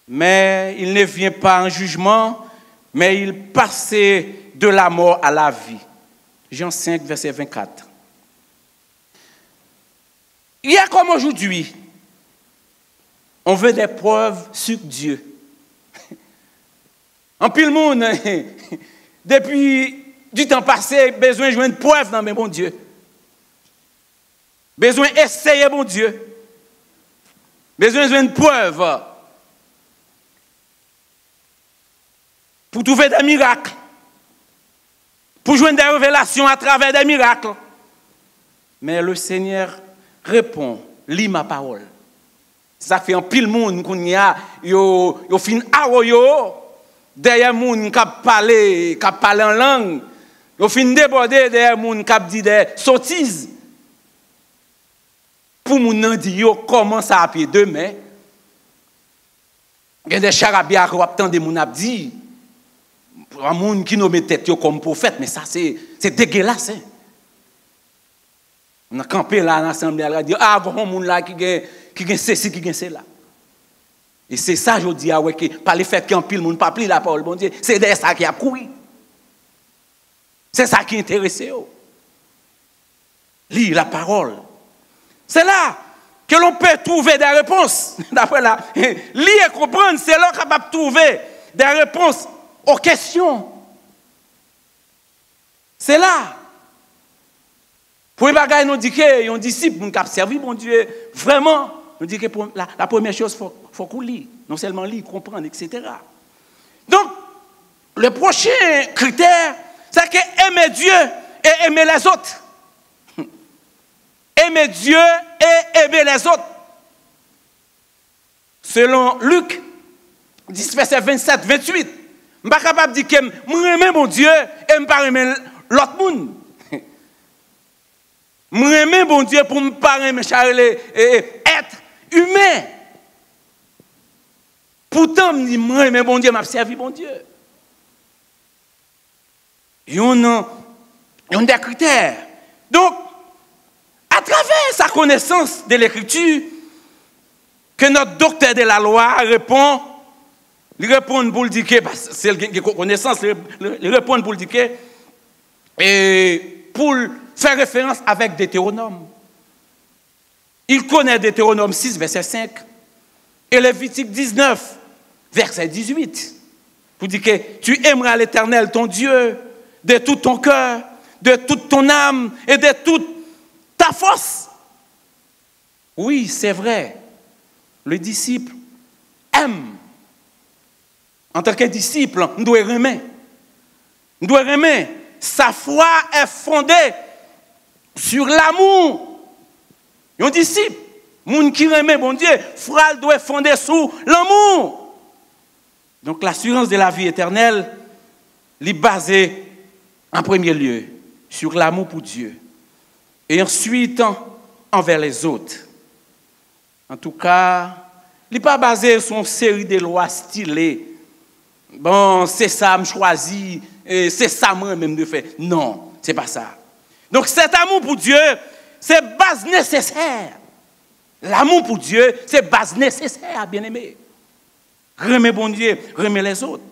Mais il ne vient pas en jugement, mais il passait de la mort à la vie. Jean 5, verset 24. Hier comme aujourd'hui, on veut des preuves sur Dieu. En pile monde, depuis du temps passé, besoin de jouer une preuve dans mes bon Dieu. Besoin d'essayer bon Dieu. Besoin de jouer une preuve. Pour trouver des miracles. Pour jouer des révélations à travers des miracles. Mais le Seigneur répond, lis ma parole. Ça fait un pile monde qu'on y a, yo fin aroyo, derrière monde qui parle en langue, yo fin déborder derrière monde qui dit des sottises. Pour moun dit yo comment ça a pied demain. Il y a des charabia qui attendent moun a dit pour un monde qui nous met tête comme prophète, mais ça c'est dégueulasse. Hein? On a campé là dans l'assemblée, on a dit ah bon monde là qui gagne ceci qui gagne cela. Et c'est ça, je dis, que par le fait qu'en pile, on ne pas pris la parole, bon Dieu, c'est de ça qui a couru. C'est ça qui intéresse. Lire la parole. C'est là que l'on peut trouver des réponses. D'après là, lire et comprendre, c'est là qu'on est capable de trouver des réponses aux questions. C'est là. Pour les bagages, nous dit que les disciples, nous ont servi, mon Dieu, vraiment, nous dit que la première chose, il faut qu'on lit. Non seulement lire, comprendre, etc. Donc, le prochain critère, c'est que aimer Dieu et aimer les autres. Aimer Dieu et aimer les autres. Selon Luc 10, verset 27, 28, je ne suis pas capable de dire que je aime mon Dieu et je ne pas aimer l'autre monde. Je aime mon Dieu pour ne pas aimer être humain. Pourtant, je dis, moi, mais bon Dieu, m'a servi bon Dieu. Il y a des critères. Donc, à travers sa connaissance de l'écriture, que notre docteur de la loi répond, il répond pour le dire que, c'est la connaissance, il répond pour le dire que, et pour faire référence avec Deutéronome. Il connaît Deutéronome 6, verset 5, et Lévitique 19, verset 18, pour dire que tu aimeras l'Éternel, ton Dieu, de tout ton cœur, de toute ton âme et de toute ta force. Oui, c'est vrai. Le disciple aime. En tant que disciple, on doit aimer. On doit aimer. Sa foi est fondée sur l'amour. Un disciple, moun qui aime bon Dieu, foi doit être fondée sur l'amour. Donc l'assurance de la vie éternelle est basée en premier lieu sur l'amour pour Dieu et ensuite envers les autres. En tout cas, il n'est pas basé sur une série de lois stylées. Bon, c'est ça, je choisis, c'est ça, moi-même, de faire. Non, ce n'est pas ça. Donc cet amour pour Dieu, c'est base nécessaire. L'amour pour Dieu, c'est base nécessaire, bien aimé. Remet bon Dieu, remet les autres.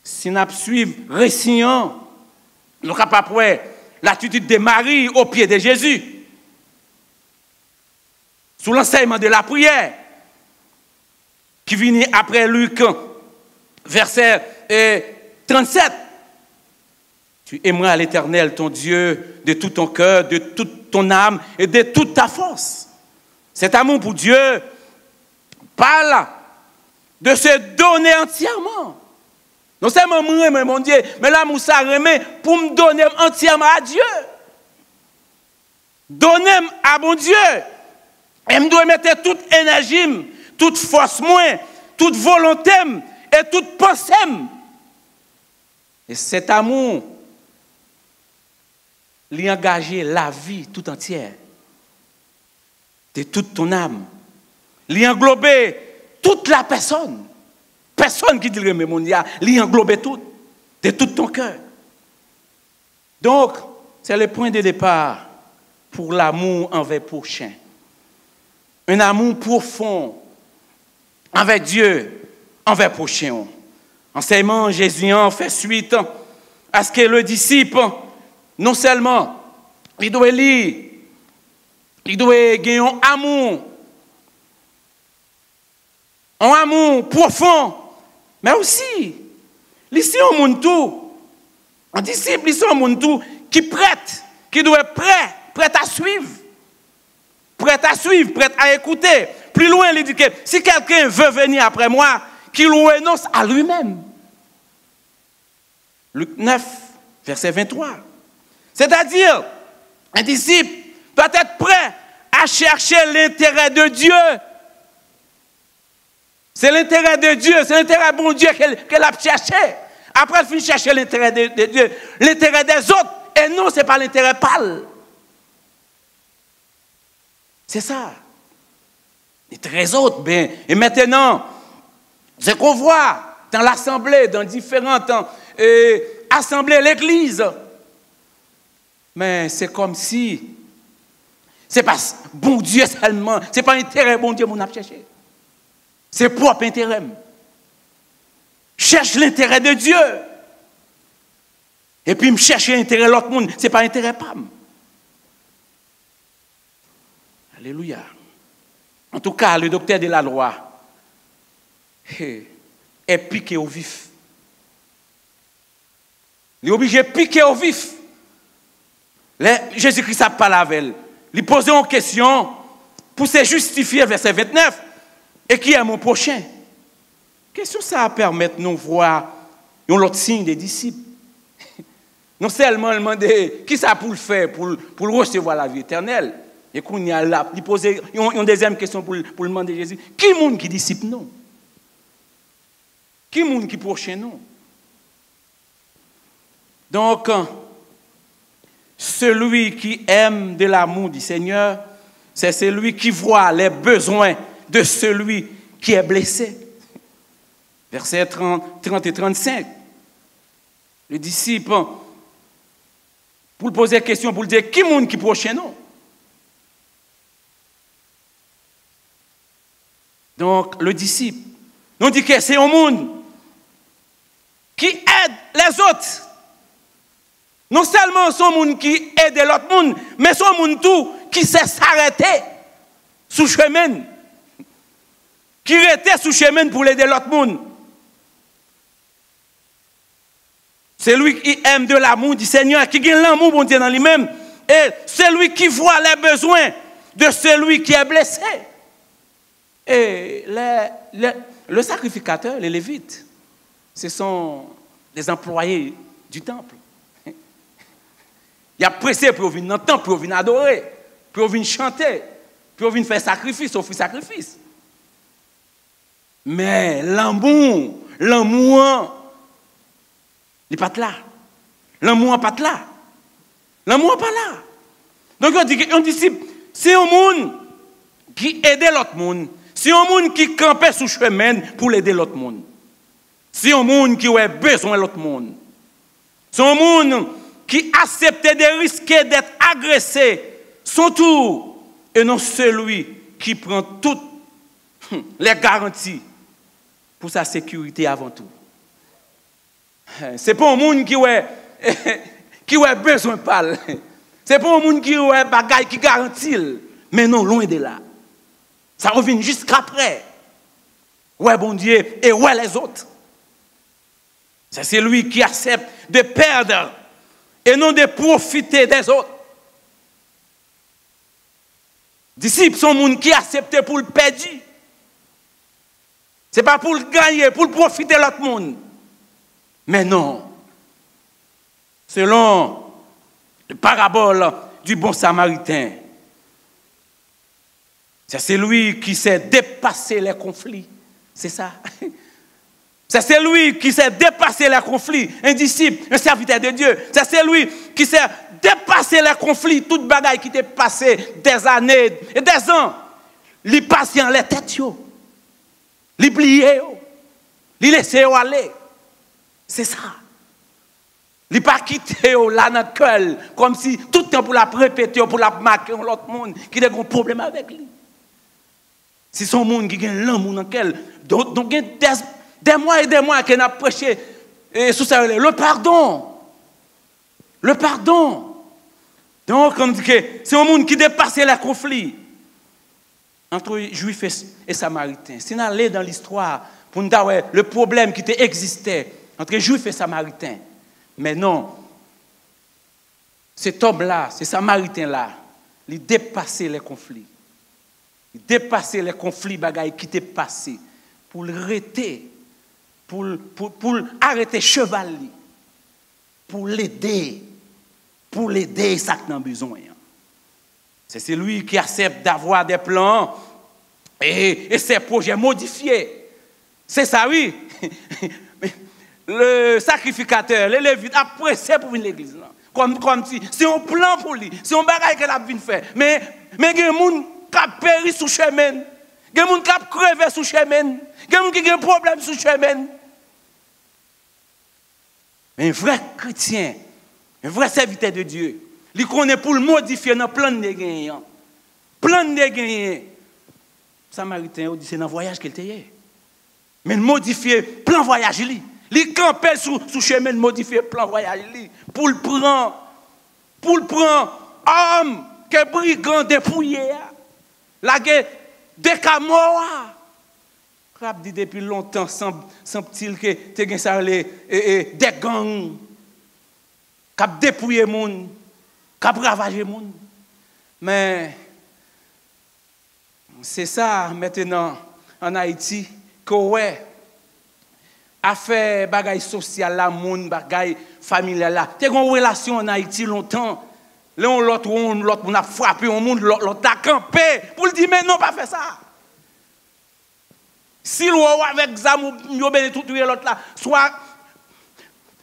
Si nous suivons récient, nous sommes capables de voir l'attitude de Marie au pied de Jésus. Sous l'enseignement de la prière, qui vient après Luc, verset 37. Tu aimeras l'Éternel, ton Dieu, de tout ton cœur, de toute ton âme et de toute ta force. Cet amour pour Dieu parle de se donner entièrement. Non seulement moi, mon Dieu, mais là, Moussa remet pour me donner entièrement à Dieu. Donner à mon Dieu. Et je dois mettre toute énergie, toute force, toute volonté et toute pensée. Et cet amour, lui engager la vie tout entière, de toute ton âme, lui englober toute la personne. Personne qui dit le mon Dieu, lui englober tout, de tout ton cœur. Donc, c'est le point de départ pour l'amour envers le prochain. Un amour profond envers Dieu, envers le prochain. Enseignement, Jésus en fait suite à ce que le disciple, non seulement, il doit lire, il doit gagner un amour profond, mais aussi, ici on monte tout, un disciple, ici on monte tout, qui prête, qui doit être prêt à suivre, prêt à écouter. Plus loin, il dit que si quelqu'un veut venir après moi, qu'il renonce à lui-même. Luc 9, verset 23. C'est-à-dire, un disciple doit être prêt à chercher l'intérêt de Dieu. C'est l'intérêt de Dieu, c'est l'intérêt de bon Dieu qu'elle a cherché. Après, elle finit de chercher l'intérêt de Dieu, l'intérêt des autres. Et non, ce n'est pas l'intérêt pâle. C'est ça. L'intérêt des autres, bien. Et maintenant, ce qu'on voit dans l'assemblée, dans différentes assemblées, l'église, mais c'est comme si, c'est pas bon Dieu seulement, c'est pas l'intérêt bon Dieu qu'on a cherché. C'est propre intérêt. Cherche l'intérêt de Dieu. Et puis me chercher l'intérêt de l'autre monde, ce n'est pas intérêt pas. Alléluia. En tout cas, le docteur de la loi est piqué au vif. Il est obligé de piquer au vif. Jésus-Christ a parlé avec elle. Il pose une question pour se justifier, verset 29. Et qui est mon prochain? Question ça permet de nous voir l'autre signe des disciples. Non seulement demander qui ça pour le faire, pour recevoir la vie éternelle. Et qu'on y a là, il pose une deuxième question pour demander à Jésus. Qui est monde qui disciple non? Qui est monde qui prochain non? Donc, celui qui aime de l'amour du Seigneur, c'est celui qui voit les besoins de celui qui est blessé. Versets 30 et 35. Le disciple, pour poser la question, pour dire qui est monde qui prochain non? Donc, le disciple, nous dit que c'est un monde qui aide les autres. Non seulement son monde qui aide l'autre monde, mais son monde tout qui sait s'arrêter sous chemin. Qui était sous chemin pour aider l'autre monde. C'est lui qui aime de l'amour du Seigneur, qui gagne l'amour bon Dieu dans lui-même. Et c'est lui qui voit les besoins de celui qui est blessé. Et le sacrificateur, les Lévites, ce sont les employés du temple. Il a pressé pour venir dans le temple, pour venir adorer, pour venir chanter, pour venir faire sacrifice, offrir sacrifice. Mais l'amour, il n'est pas là. L'amour n'est pas là. L'amour n'est pas là. Donc on dit qu'un disciple, c'est un monde qui aide l'autre monde. C'est un monde qui campait sous chemin pour aider l'autre monde. C'est un monde qui a besoin de l'autre monde. C'est un monde qui accepte de risquer d'être agressé son tour et non celui qui prend toutes les garanties pour sa sécurité avant tout. C'est pas un monde qui a besoin de parler. C'est pas un monde qui a bagaille qui garantit. Mais non, loin de là. Ça revient jusqu'après. Ouais, bon Dieu, et ouais, les autres. C'est celui qui accepte de perdre et non de profiter des autres. Disciples sont gens qui acceptent pour le perdre. Ce n'est pas pour le gagner, pour le profiter de l'autre monde. Mais non. Selon la parabole du bon samaritain, c'est celui qui sait dépasser les conflits. C'est ça. C'est celui qui sait dépasser les conflits. Un disciple, un serviteur de Dieu. C'est celui qui sait dépasser les conflits, toute bagaille qui t'est passé des années et des ans. Il passe dans les têtes. Il plie. Il laisse aller. C'est ça. Il pas quitter là dans le cœur comme si tout le temps pour la répéter, pour la marquer l'autre monde qui a un problème avec lui. C'est son monde qui a l'amour dans lequel. Donc, il y a des mois et des mois qu'il a prêché sous ça, le pardon. Le pardon. Donc, on dit que c'est un monde qui dépasse les conflits entre Juifs et Samaritains. Si on allait dans l'histoire pour nous dire le problème qui existait entre Juifs et Samaritains. Mais non, cet homme-là, ce Samaritain-là, il dépassait les conflits. Il dépassait les conflits bagailles qui étaient passés pour l'arrêter, pour arrêter cheval, pour l'aider ça qu'il a besoin. C'est celui qui accepte d'avoir des plans et ses projets modifiés. C'est ça, oui. Le sacrificateur, le Lévite, a pressé pour venir à l'église. Comme si c'est un plan pour lui, c'est un bagage qu'elle a besoin de faire. Mais il y a des gens qui ont péri sous chemin. Il y a des gens qui ont crevé sous chemin. Il y a des gens qui ont des problèmes sous chemin. Mais un vrai chrétien, un vrai serviteur de Dieu, il connaît pour le modifier dans le plan de gagner. Plan de gagner. Samaritain, c'est dans le voyage qu'il était. Mais modifier plan voyage li. Li camper sous chemin modifier plan voyage li pour le prendre homme que brigand dépouillé. La guerre des Camorra. Rap dit depuis longtemps sans petit que te gen ça les des gangs cap dépouiller moun, cap ravager moun. Mais c'est ça maintenant en Haïti que ouais affaire bagaille sociale la moun bagaille familiale là. Te gon relation en Haïti longtemps. L'autre on a frappé un monde l'autre a campé pour dire mais non pas faire ça. Si l'on avec zam yo ben tout l'autre là soit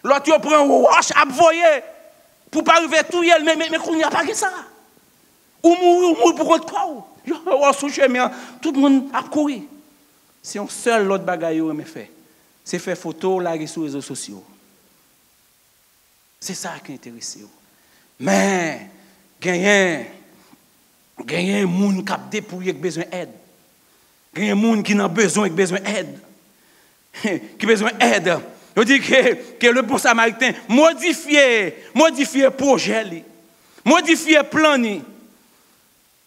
l'autre yo prend roche à voyer pour pas arriver tout mais qu'on n'y a pas que ça. Ou mourir pour contre quoi. Yo sous chemin tout le monde a couru. Si on seul l'autre bagaille yo me fait. C'est faire photo là sur les réseaux sociaux. C'est ça qui intéresse. Mais gagner moun qui a dépouillé qui besoin d'aide. Gagner moun qui n'a besoin d'aide. Qui besoin d'aide. Je dis que le bon samaritain modifier projet, modifier plan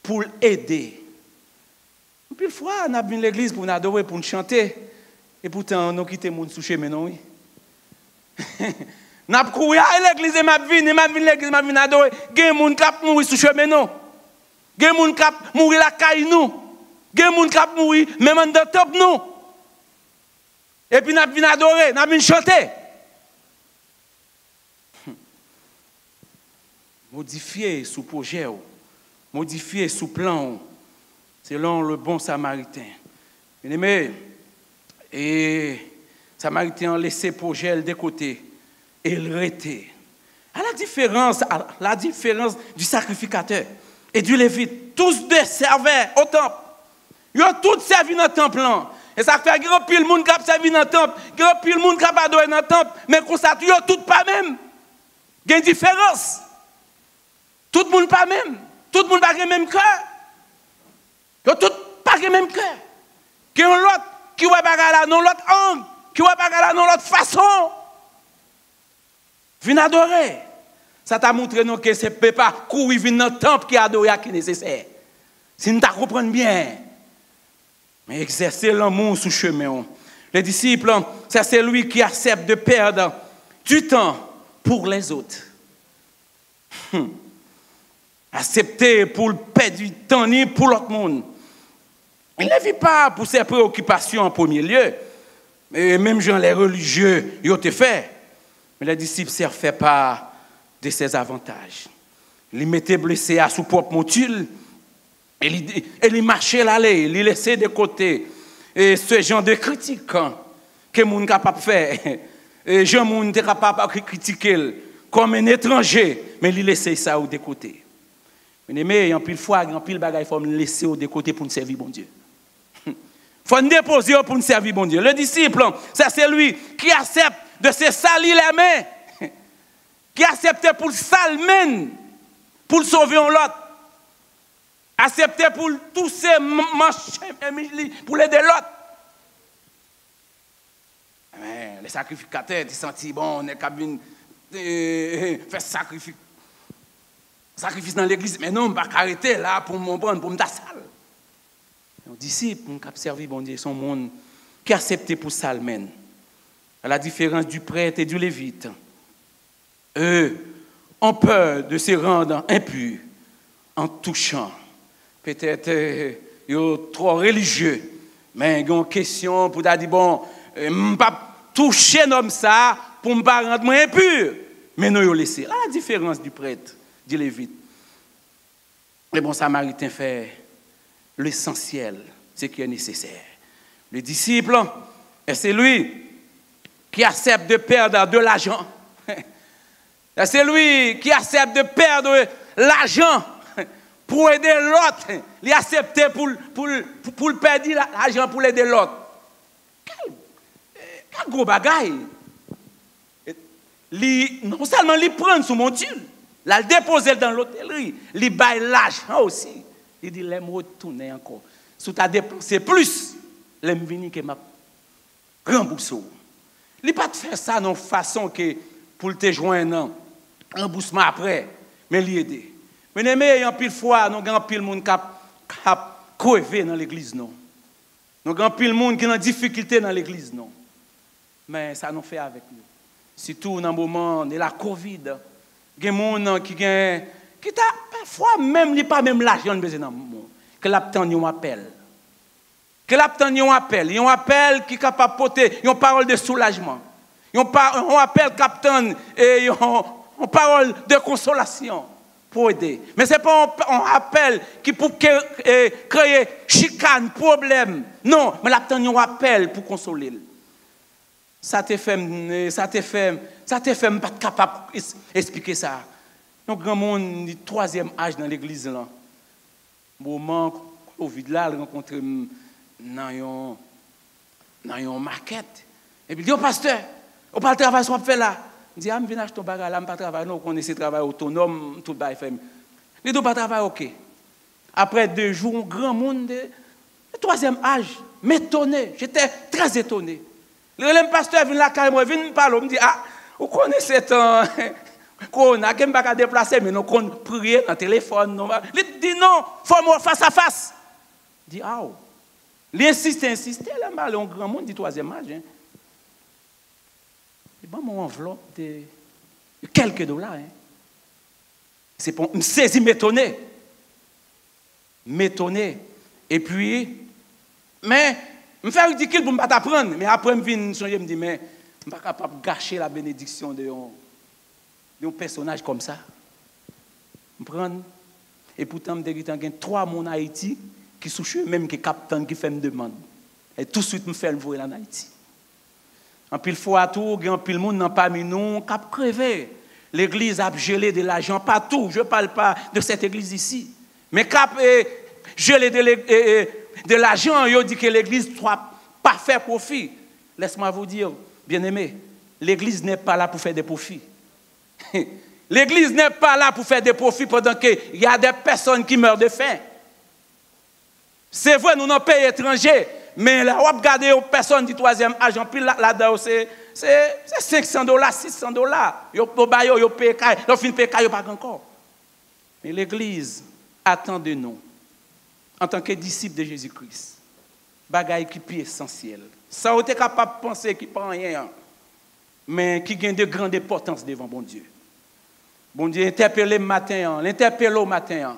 pour aider. Puis une fois, on a venu à l'église pour nous adorer, pour nous chanter. Et pourtant, on a quitté mon sous chemin, non, oui. N'a pas couru à l'église, m'a venu l'église, m'a venu adorer. Gen moun k'ap mouri sous chemin, non. Gen moun k'ap mouri la caille, non. Gen moun k'ap mouri même en de top, non. Et puis n'a venu adorer, n'a venu chanter. Modifier sous projet, modifier sous plan, selon le bon samaritain. Bien-aimé, et samaritain a laissé projet de côté. Et il rétait. À la différence du sacrificateur et du lévite, tous deux servaient au temple. Ils ont tous servi dans le temple. Et ça fait grand pile monde qui a servi dans le temple, grand pile monde qui a adoré dans le temple, mais comme ça, ils ont tous pas même. Il y a une différence. Tout le monde pas même. Tout le monde pas le même cœur. Ils ont tous pas le même cœur. Il y a l'autre qui va pas là, non l'autre angle, qui va pas là, non l'autre façon. Vin adorer. Ça t'a montré nous que ce n'est pas courir dans le temple qui adore qui est nécessaire. Si nous comprenons bien. Mais exercer l'amour sous chemin. Les disciples, c'est celui qui accepte de perdre du temps pour les autres. Accepter pour perdre du temps ni pour l'autre monde. Il ne vit pas pour ses préoccupations en premier lieu. Et même gens les religieux, ils ont fait. Mais les disciples ne servaient pas de ses avantages. Ils mettaient blessé à son propre monture et ils marchaient l'aller, ils laissaient de côté. Et ce genre de critique que les gens sont capables de faire, les gens sont capables de critiquer comme un étranger, mais ils laissaient ça de côté. Mais il y a pile fois, il y a pile bagaille, il faut laisser de côté pour nous servir bon Dieu. Il faut nous déposer pour nous servir bon Dieu. Le disciple, c'est celui qui accepte de se salir les mains, qui accepte pour salmer, pour sauver l'autre, accepter pour tous ces manches, pour l'aider l'autre. Les sacrificateurs, ils se sentent bon, on est capable de faire sacrifice dans l'église, mais non, on ne va pas arrêter là pour me prendre, pour me ta salle. Les disciples, qui ont servi bon Dieu, sont monde qui acceptent pour salmer. À la différence du prêtre et du lévite, eux ont peur de se rendre impurs en touchant. Peut-être ils sont trop religieux, mais ils ont une question pour dire bon, je ne vais pas toucher l'homme ça pour ne pas rendre impur. Mais nous ils laissé. À la différence du prêtre, du lévite. Le bon samaritain fait l'essentiel, ce qui est nécessaire. Le disciple, c'est lui qui accepte de perdre de l'argent. C'est lui qui accepte de perdre l'argent pour aider l'autre. Il accepte pour perdre l'argent pour aider l'autre. Quel gros bagaille. Non seulement il prend sous mon tuile, il le dépose dans l'hôtellerie, il baille l'argent aussi. Il dit, l'aime retourner encore. Si tu as dépensé plus, l'aime venir que m'a. rembourser. Il n'est pas de faire ça de façon que pour te joindre un remboursement après, mais l'aider. Mais il y a pile fois, nous avons pile monde qui a crevé dans l'église, non. Nous avons pile monde qui a des difficultés dans l'église, non. Mais ça nous fait avec nous. Surtout dans le moment de la Covid, il y a des gens qui parfois même pas même l'argent besoin dans le monde. Que l'obtenir un appel. Que l'obtenir un appel. Un appel qui est capable de porter une parole de soulagement. Un appel capitaine et une parole de consolation pour aider. Mais ce n'est pas un appel qui pour créer chicane, problème. Non, mais l'obtenir un appel pour consoler. Ça te fait pas capable d'expliquer ça. Donc, grand monde du troisième âge dans l'église là. Moment Covid là, rencontré dans une maquette. Et puis il dit, pasteur, on pas le travail qu'on fait là. Il dit, je viens acheter ton bagage là, je pas travail, non, on essaie de travailler autonome, tout le bail fait. Il dit, pas travail, ok. Après 2 jours, un grand monde de troisième âge m'étonnait. J'étais très étonné. Le pasteur vient là carrément, vient me parler, me dit, vous connaissez ton corona, qui ne peut pas déplacer, mais nous comptons prier dans le téléphone. Il dit non, il faut moi face à face. Il dit, il insiste, là, un grand monde du troisième âge. Hein. Il m'a mon enveloppe de quelques dollars. Hein. C'est pour me saisir, m'étonner. Et puis, mais, je me fais ridicule pour ne pas t'apprendre. Mais après, je me dis, mais je ne suis pas capable de gâcher la bénédiction d'un personnage comme ça. Je prends. Et pourtant, je dis, il y a 3 mon Haïti qui souchent, même qui captent, qui fait une demande. Et tout de suite, je fais le voyer en Haïti. En pile fois, tout, il y a un pile monde dans parmi nous qui a crevé. L'église a gelé de l'argent partout. Je ne parle pas de cette église ici. Mais qui a gelé de l'argent, il dit que l'église ne soit pas fait profit. Laisse-moi vous dire, bien-aimés, l'église n'est pas là pour faire des profits. L'église n'est pas là pour faire des profits pendant qu'il y a des personnes qui meurent de faim. C'est vrai, nous sommes pays étrangers, mais là, on regarde les personnes du troisième âge, là-dedans, c'est $500, $600. Ils payent, ils finissent de payer, pas encore. Mais l'église attend de nous, en tant que disciples de Jésus-Christ, bagaille qui est essentiel. Ça, on est capable de penser qu'il n'y a pas rien, mais qui gagne de grande importance devant bon Dieu. Bon Dieu, l'interpeller au matin.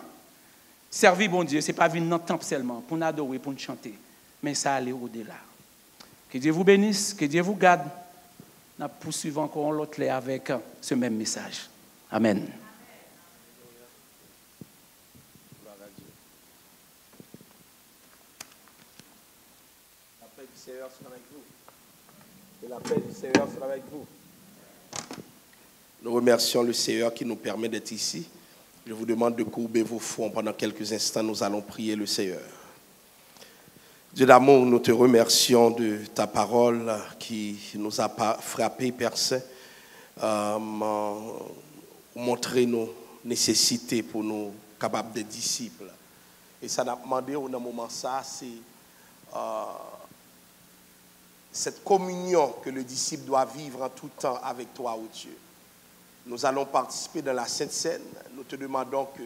Servir bon Dieu, ce n'est pas venir dans le temple seulement, pour nous adorer, pour nous chanter, mais ça aller au-delà. Que Dieu vous bénisse, que Dieu vous garde. Nous poursuivons encore l'autre avec ce même message. Amen. La paix du Seigneur soit avec vous. Que la paix du Seigneur soit avec vous. Nous remercions le Seigneur qui nous permet d'être ici. Je vous demande de courber vos fronts pendant quelques instants. Nous allons prier le Seigneur. Dieu d'amour, nous te remercions de ta parole qui nous a frappés, Père Saint, montrer nos nécessités pour nous capables de disciples. Et ça n'a demandé au moment ça, c'est cette communion que le disciple doit vivre en tout temps avec toi, ô Dieu. Nous allons participer dans la Sainte Seine. Nous te demandons que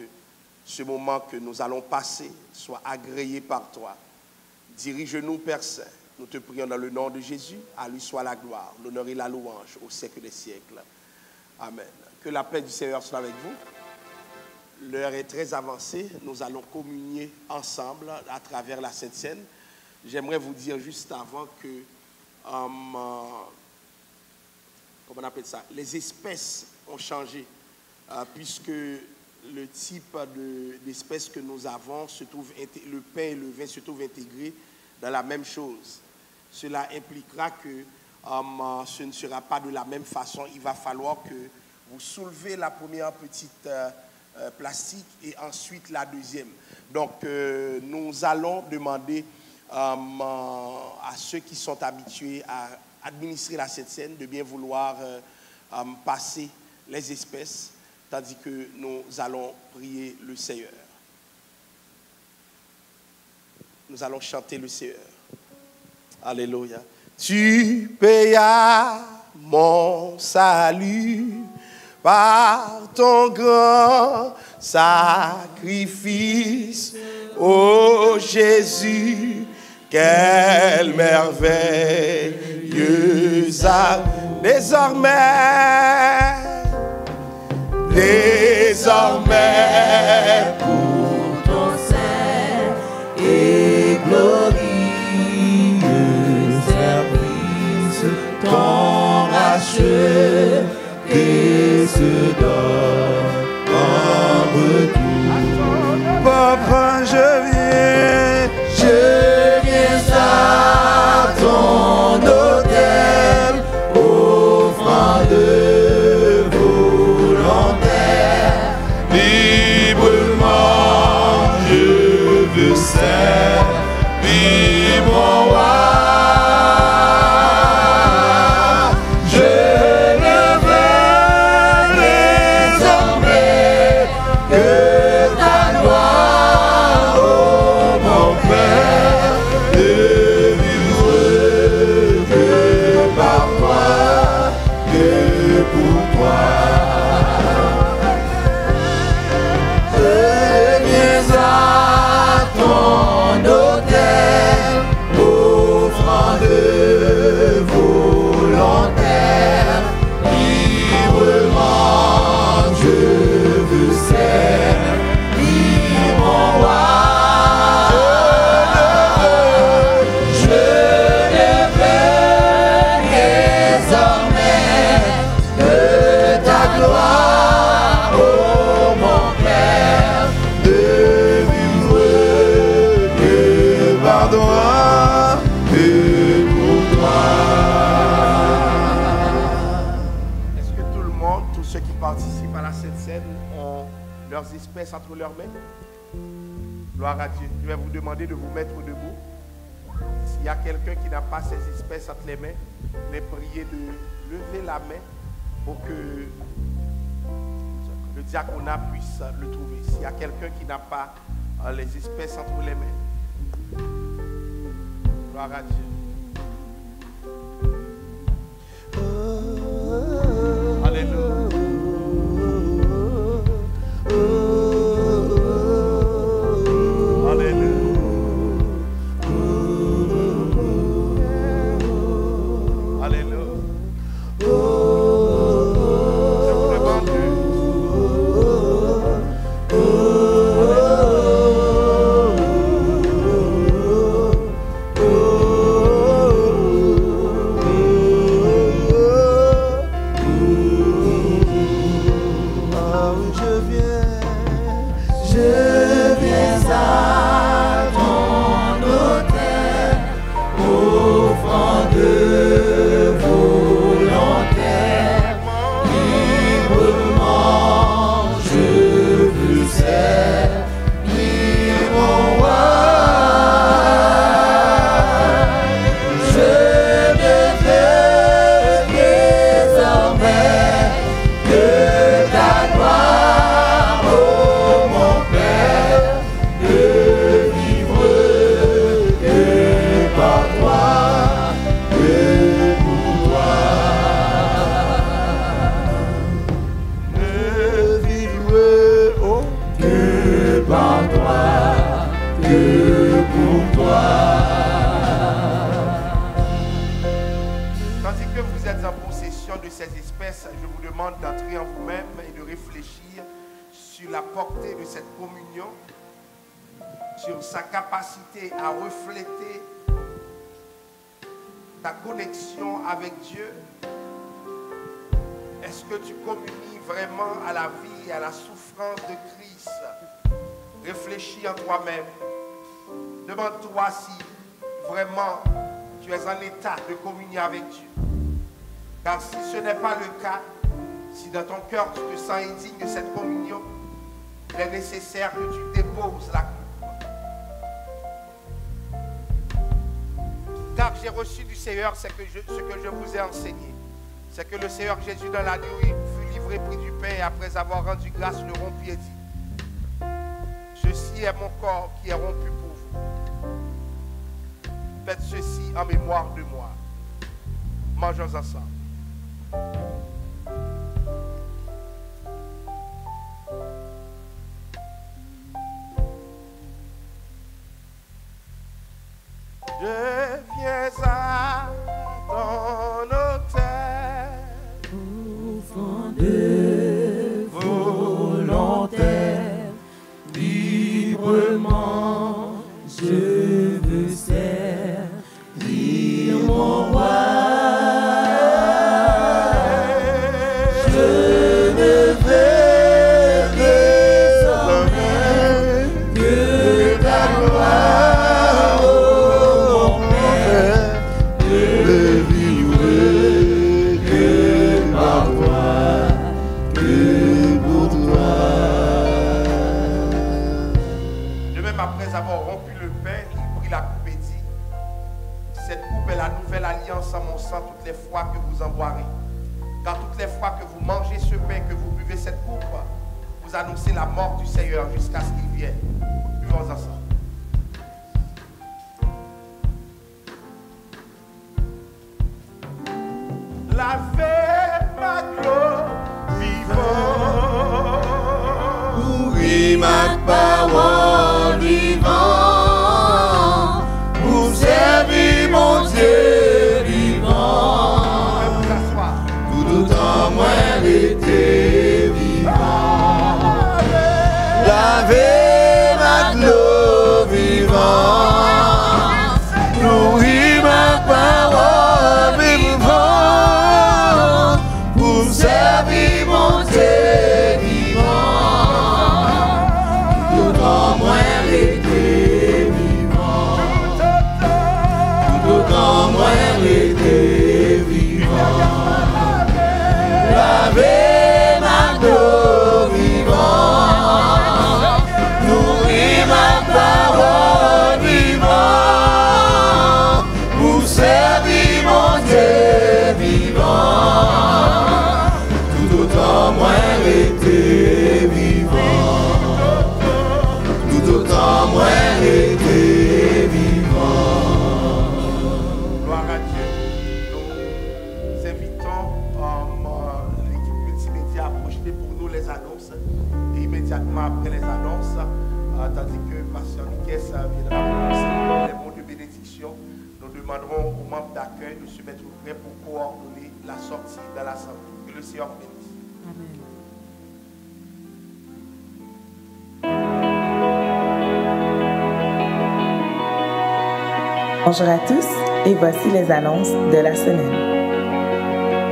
ce moment que nous allons passer soit agréé par toi. Dirige-nous, Père Saint. Nous te prions dans le nom de Jésus. À lui soit la gloire, l'honneur et la louange au siècle des siècles. Amen. Que la paix du Seigneur soit avec vous. L'heure est très avancée. Nous allons communier ensemble à travers la Sainte Seine. J'aimerais vous dire juste avant que, comment on appelle ça, les espèces ont changé, puisque le type d'espèces que nous avons, le pain et le vin se trouvent intégrés dans la même chose. Cela impliquera que ce ne sera pas de la même façon. Il va falloir que vous soulevez la première petite plastique et ensuite la deuxième. Donc, nous allons demander à ceux qui sont habitués à administrer la Sainte Seine de bien vouloir passer les espèces, tandis que nous allons prier le Seigneur. Nous allons chanter le Seigneur. Alléluia. Tu payas mon salut par ton grand sacrifice. Ô Jésus, quel merveilleux amour. Désormais, pour ton saint et glorieux service, ton racheté se donne en retour. Papa, je viens à ton autel, offrant de volontaire, librement, je veux servir mon roi. je ne veux désormais que ta gloire, ô mon Père, De vivre que par toi, que pour toi. je viens à ton autel, offrant de volontaire, librement je veux servir mon roi. Je ne veux désormais que ta gloire, ô mon Père, De vivre que par toi, que pour toi. Est-ce que tout le monde, tous ceux qui participent à la Sainte Seine, ont leurs espèces entre leurs mains? Gloire à Dieu. Je vais vous demander de vous mettre debout. S'il y a quelqu'un qui n'a pas ses espèces entre les mains, je vais prier de lever la main pour que le diaconat puisse le trouver. S'il y a quelqu'un qui n'a pas les espèces entre les mains, gloire à Dieu. Alléluia. Alléluia. Alléluia. Je vous demande de... je viens à ton autel, offrant de volontaire, librement je veux servir mon roi. Je ne veux désormais que ta gloire, ô mon Père, de vivre que par toi, que pour toi. De vivre oh, Que par toi, que pour toi. tandis que vous êtes en possession de ces espèces, je vous demande d'entrer en vous-même et de réfléchir sur la portée de cette communion, sur sa capacité à refléter ta connexion avec Dieu. Est-ce que tu communies vraiment à la vie et à la souffrance de Christ? Réfléchis en toi-même. Demande-toi si vraiment tu es en état de communier avec Dieu. Car si ce n'est pas le cas, si dans ton cœur tu te sens indigne de cette communion, il est nécessaire que tu déposes la coupe. Car j'ai reçu du Seigneur ce que je vous ai enseigné. C'est que le Seigneur Jésus dans la nuit fut livré, prit du pain et après avoir rendu grâce, le rompit et dit: ceci est mon corps qui est rompu pour vous. Faites ceci en mémoire de moi. Mangeons ensemble. Je viens à ton autel, de volontaire, librement je veux servir mon roi. Je ne veux désormais que ta gloire, oh mon Père, ne vivre que par toi, que pour toi. De même, après avoir rompu le pain, il prit la coupe et dit, cette coupe est la nouvelle alliance en mon sang toutes les fois que vous en boirez. Car toutes les fois que vous mangez ce pain, que vous buvez cette coupe, vous annoncez la mort du Seigneur jusqu'à ce qu'il vienne. Buvons ensemble. Lavez ma gloire vivante. Nourris ma parole vivante, pour servir mon Dieu vivant. Vous asseoir. Tout autant moi l'été vivant. Lavez ma gloire vivante, nourris ma parole vivante, pour servir mon Dieu vivant. Tout autant moi l'été vivant. Tout autant moi l'été vivant. Lavez ma gloire vivante, nourris ma parole vivante, pour servir mon Dieu vivant. Tout autant moi l'été vivant. Tout autant moi l'été vivant. Gloire à Dieu. Nous invitons l'équipe multimédia à projeter pour nous les annonces. Et immédiatement après les annonces, tandis que Pasteur Niquès viendra prononcer les mots de bénédiction, nous demanderons aux membres d'accueil de se mettre prêts pour coordonner la sortie de l'assemblée. Que le Seigneur bénisse. Amen. Bonjour à tous et voici les annonces de la semaine.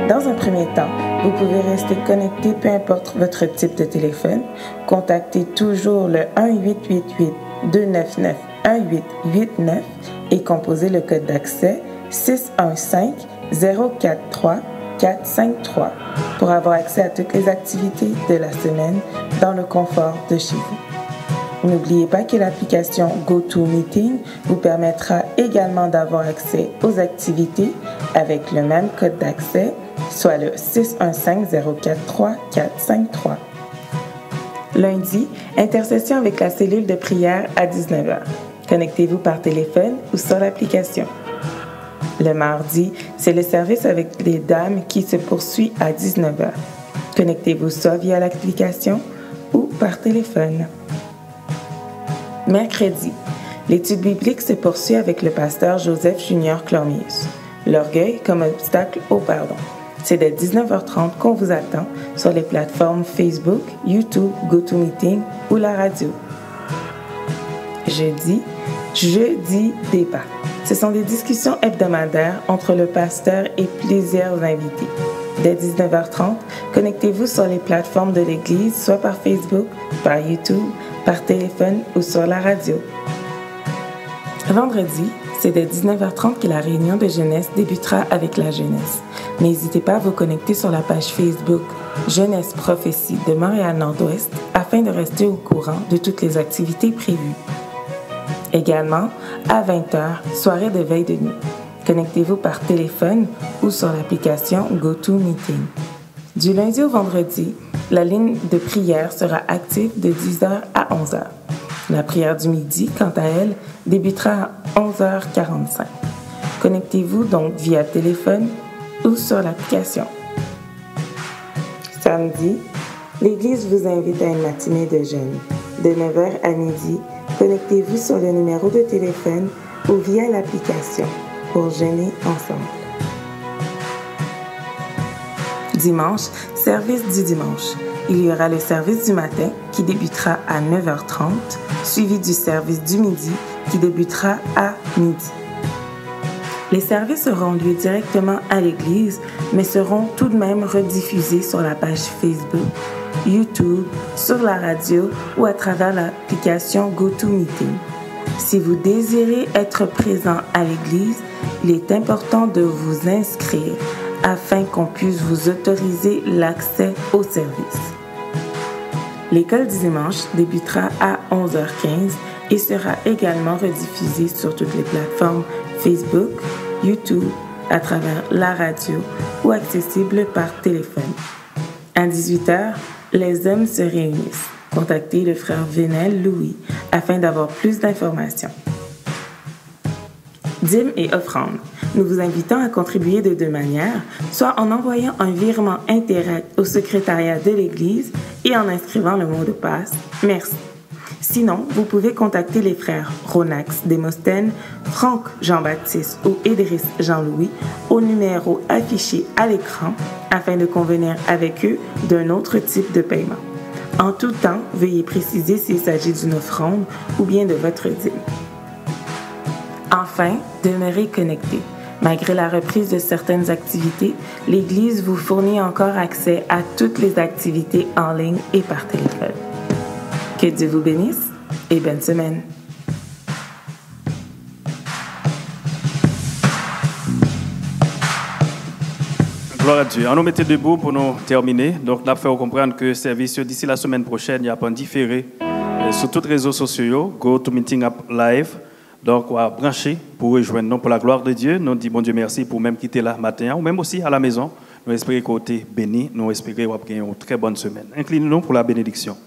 Dans un premier temps, vous pouvez rester connecté peu importe votre type de téléphone. Contactez toujours le 1-888-299-1889 et composez le code d'accès 615-043-453 pour avoir accès à toutes les activités de la semaine dans le confort de chez vous. N'oubliez pas que l'application GoToMeeting vous permettra également d'avoir accès aux activités avec le même code d'accès, soit le 615-043-453. Lundi, intercession avec la cellule de prière à 19h. Connectez-vous par téléphone ou sur l'application. Le mardi, c'est le service avec les dames qui se poursuit à 19h. Connectez-vous soit via l'application ou par téléphone. Mercredi, l'étude biblique se poursuit avec le pasteur Joseph Junior Clormius. L'orgueil comme obstacle au pardon. C'est dès 19h30 qu'on vous attend sur les plateformes Facebook, YouTube, GoToMeeting ou la radio. Jeudi débat. Ce sont des discussions hebdomadaires entre le pasteur et plusieurs invités. Dès 19h30, connectez-vous sur les plateformes de l'Église, soit par Facebook, par YouTube, par téléphone ou sur la radio. Vendredi, c'est dès 19h30 que la réunion de jeunesse débutera avec la jeunesse. N'hésitez pas à vous connecter sur la page Facebook Jeunesse Prophétie de Montréal-Nord-Ouest afin de rester au courant de toutes les activités prévues. Également, à 20h, soirée de veille de nuit. Connectez-vous par téléphone ou sur l'application GoToMeeting. Du lundi au vendredi, la ligne de prière sera active de 10h à 11h. La prière du midi, quant à elle, débutera à 11h45. Connectez-vous donc via téléphone ou ou sur l'application. Samedi, l'Église vous invite à une matinée de jeûne. De 9h à midi, connectez-vous sur le numéro de téléphone ou via l'application pour jeûner ensemble. Dimanche, service du dimanche. Il y aura le service du matin qui débutera à 9h30, suivi du service du midi qui débutera à midi. Les services auront lieu directement à l'église, mais seront tout de même rediffusés sur la page Facebook, YouTube, sur la radio ou à travers l'application GoToMeeting. Si vous désirez être présent à l'église, il est important de vous inscrire afin qu'on puisse vous autoriser l'accès au service. L'école du dimanche débutera à 11h15 et sera également rediffusée sur toutes les plateformes Facebook, YouTube, à travers la radio ou accessible par téléphone. À 18h, les hommes se réunissent. Contactez le frère Venel Louis afin d'avoir plus d'informations. Dîmes et offrandes. Nous vous invitons à contribuer de deux manières, soit en envoyant un virement Interact au secrétariat de l'Église et en inscrivant le mot de passe « Merci ». Sinon, vous pouvez contacter les frères Ronax Démosthène, Franck Jean-Baptiste ou Idriss Jean-Louis au numéro affiché à l'écran afin de convenir avec eux d'un autre type de paiement. En tout temps, veuillez préciser s'il s'agit d'une offrande ou bien de votre dîme. Enfin, demeurez connectés. Malgré la reprise de certaines activités, l'Église vous fournit encore accès à toutes les activités en ligne et par téléphone. Que Dieu vous bénisse et bonne semaine. Gloire à Dieu. On nous mettait debout pour nous terminer. Donc, nous avons fait comprendre que le service d'ici la semaine prochaine, il y a pas différé sur tous les réseaux sociaux, GoToMeeting Live. Donc, on va brancher pour rejoindre nous pour la gloire de Dieu. Nous disons bon Dieu merci pour même quitter là matin ou même aussi à la maison. Nous espérons que vous êtes bénis. Nous espérons que vous avez une très bonne semaine. Inclinez-nous pour la bénédiction.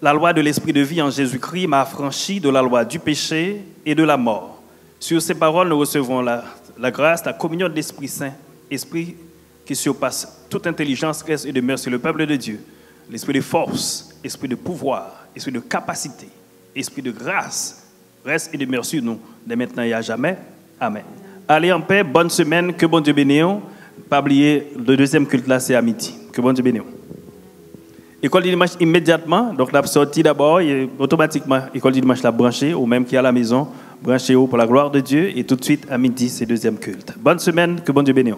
La loi de l'esprit de vie en Jésus-Christ m'a affranchi de la loi du péché et de la mort. Sur ces paroles, nous recevons la grâce, la communion de l'Esprit Saint, esprit qui surpasse toute intelligence, reste et demeure sur le peuple de Dieu. L'esprit de force, esprit de pouvoir, esprit de capacité, esprit de grâce, reste et demeure sur nous, dès maintenant et à jamais. Amen. Allez en paix, bonne semaine, que bon Dieu bénisse. Pas oublier, le deuxième culte là, c'est à midi. Que bon Dieu bénisse. École du dimanche immédiatement, donc la sortie d'abord, et automatiquement, école du dimanche la branchée, ou même qui est à la maison, branchez-vous pour la gloire de Dieu, et tout de suite à midi, c'est deuxième culte. Bonne semaine, que bon Dieu bénisse.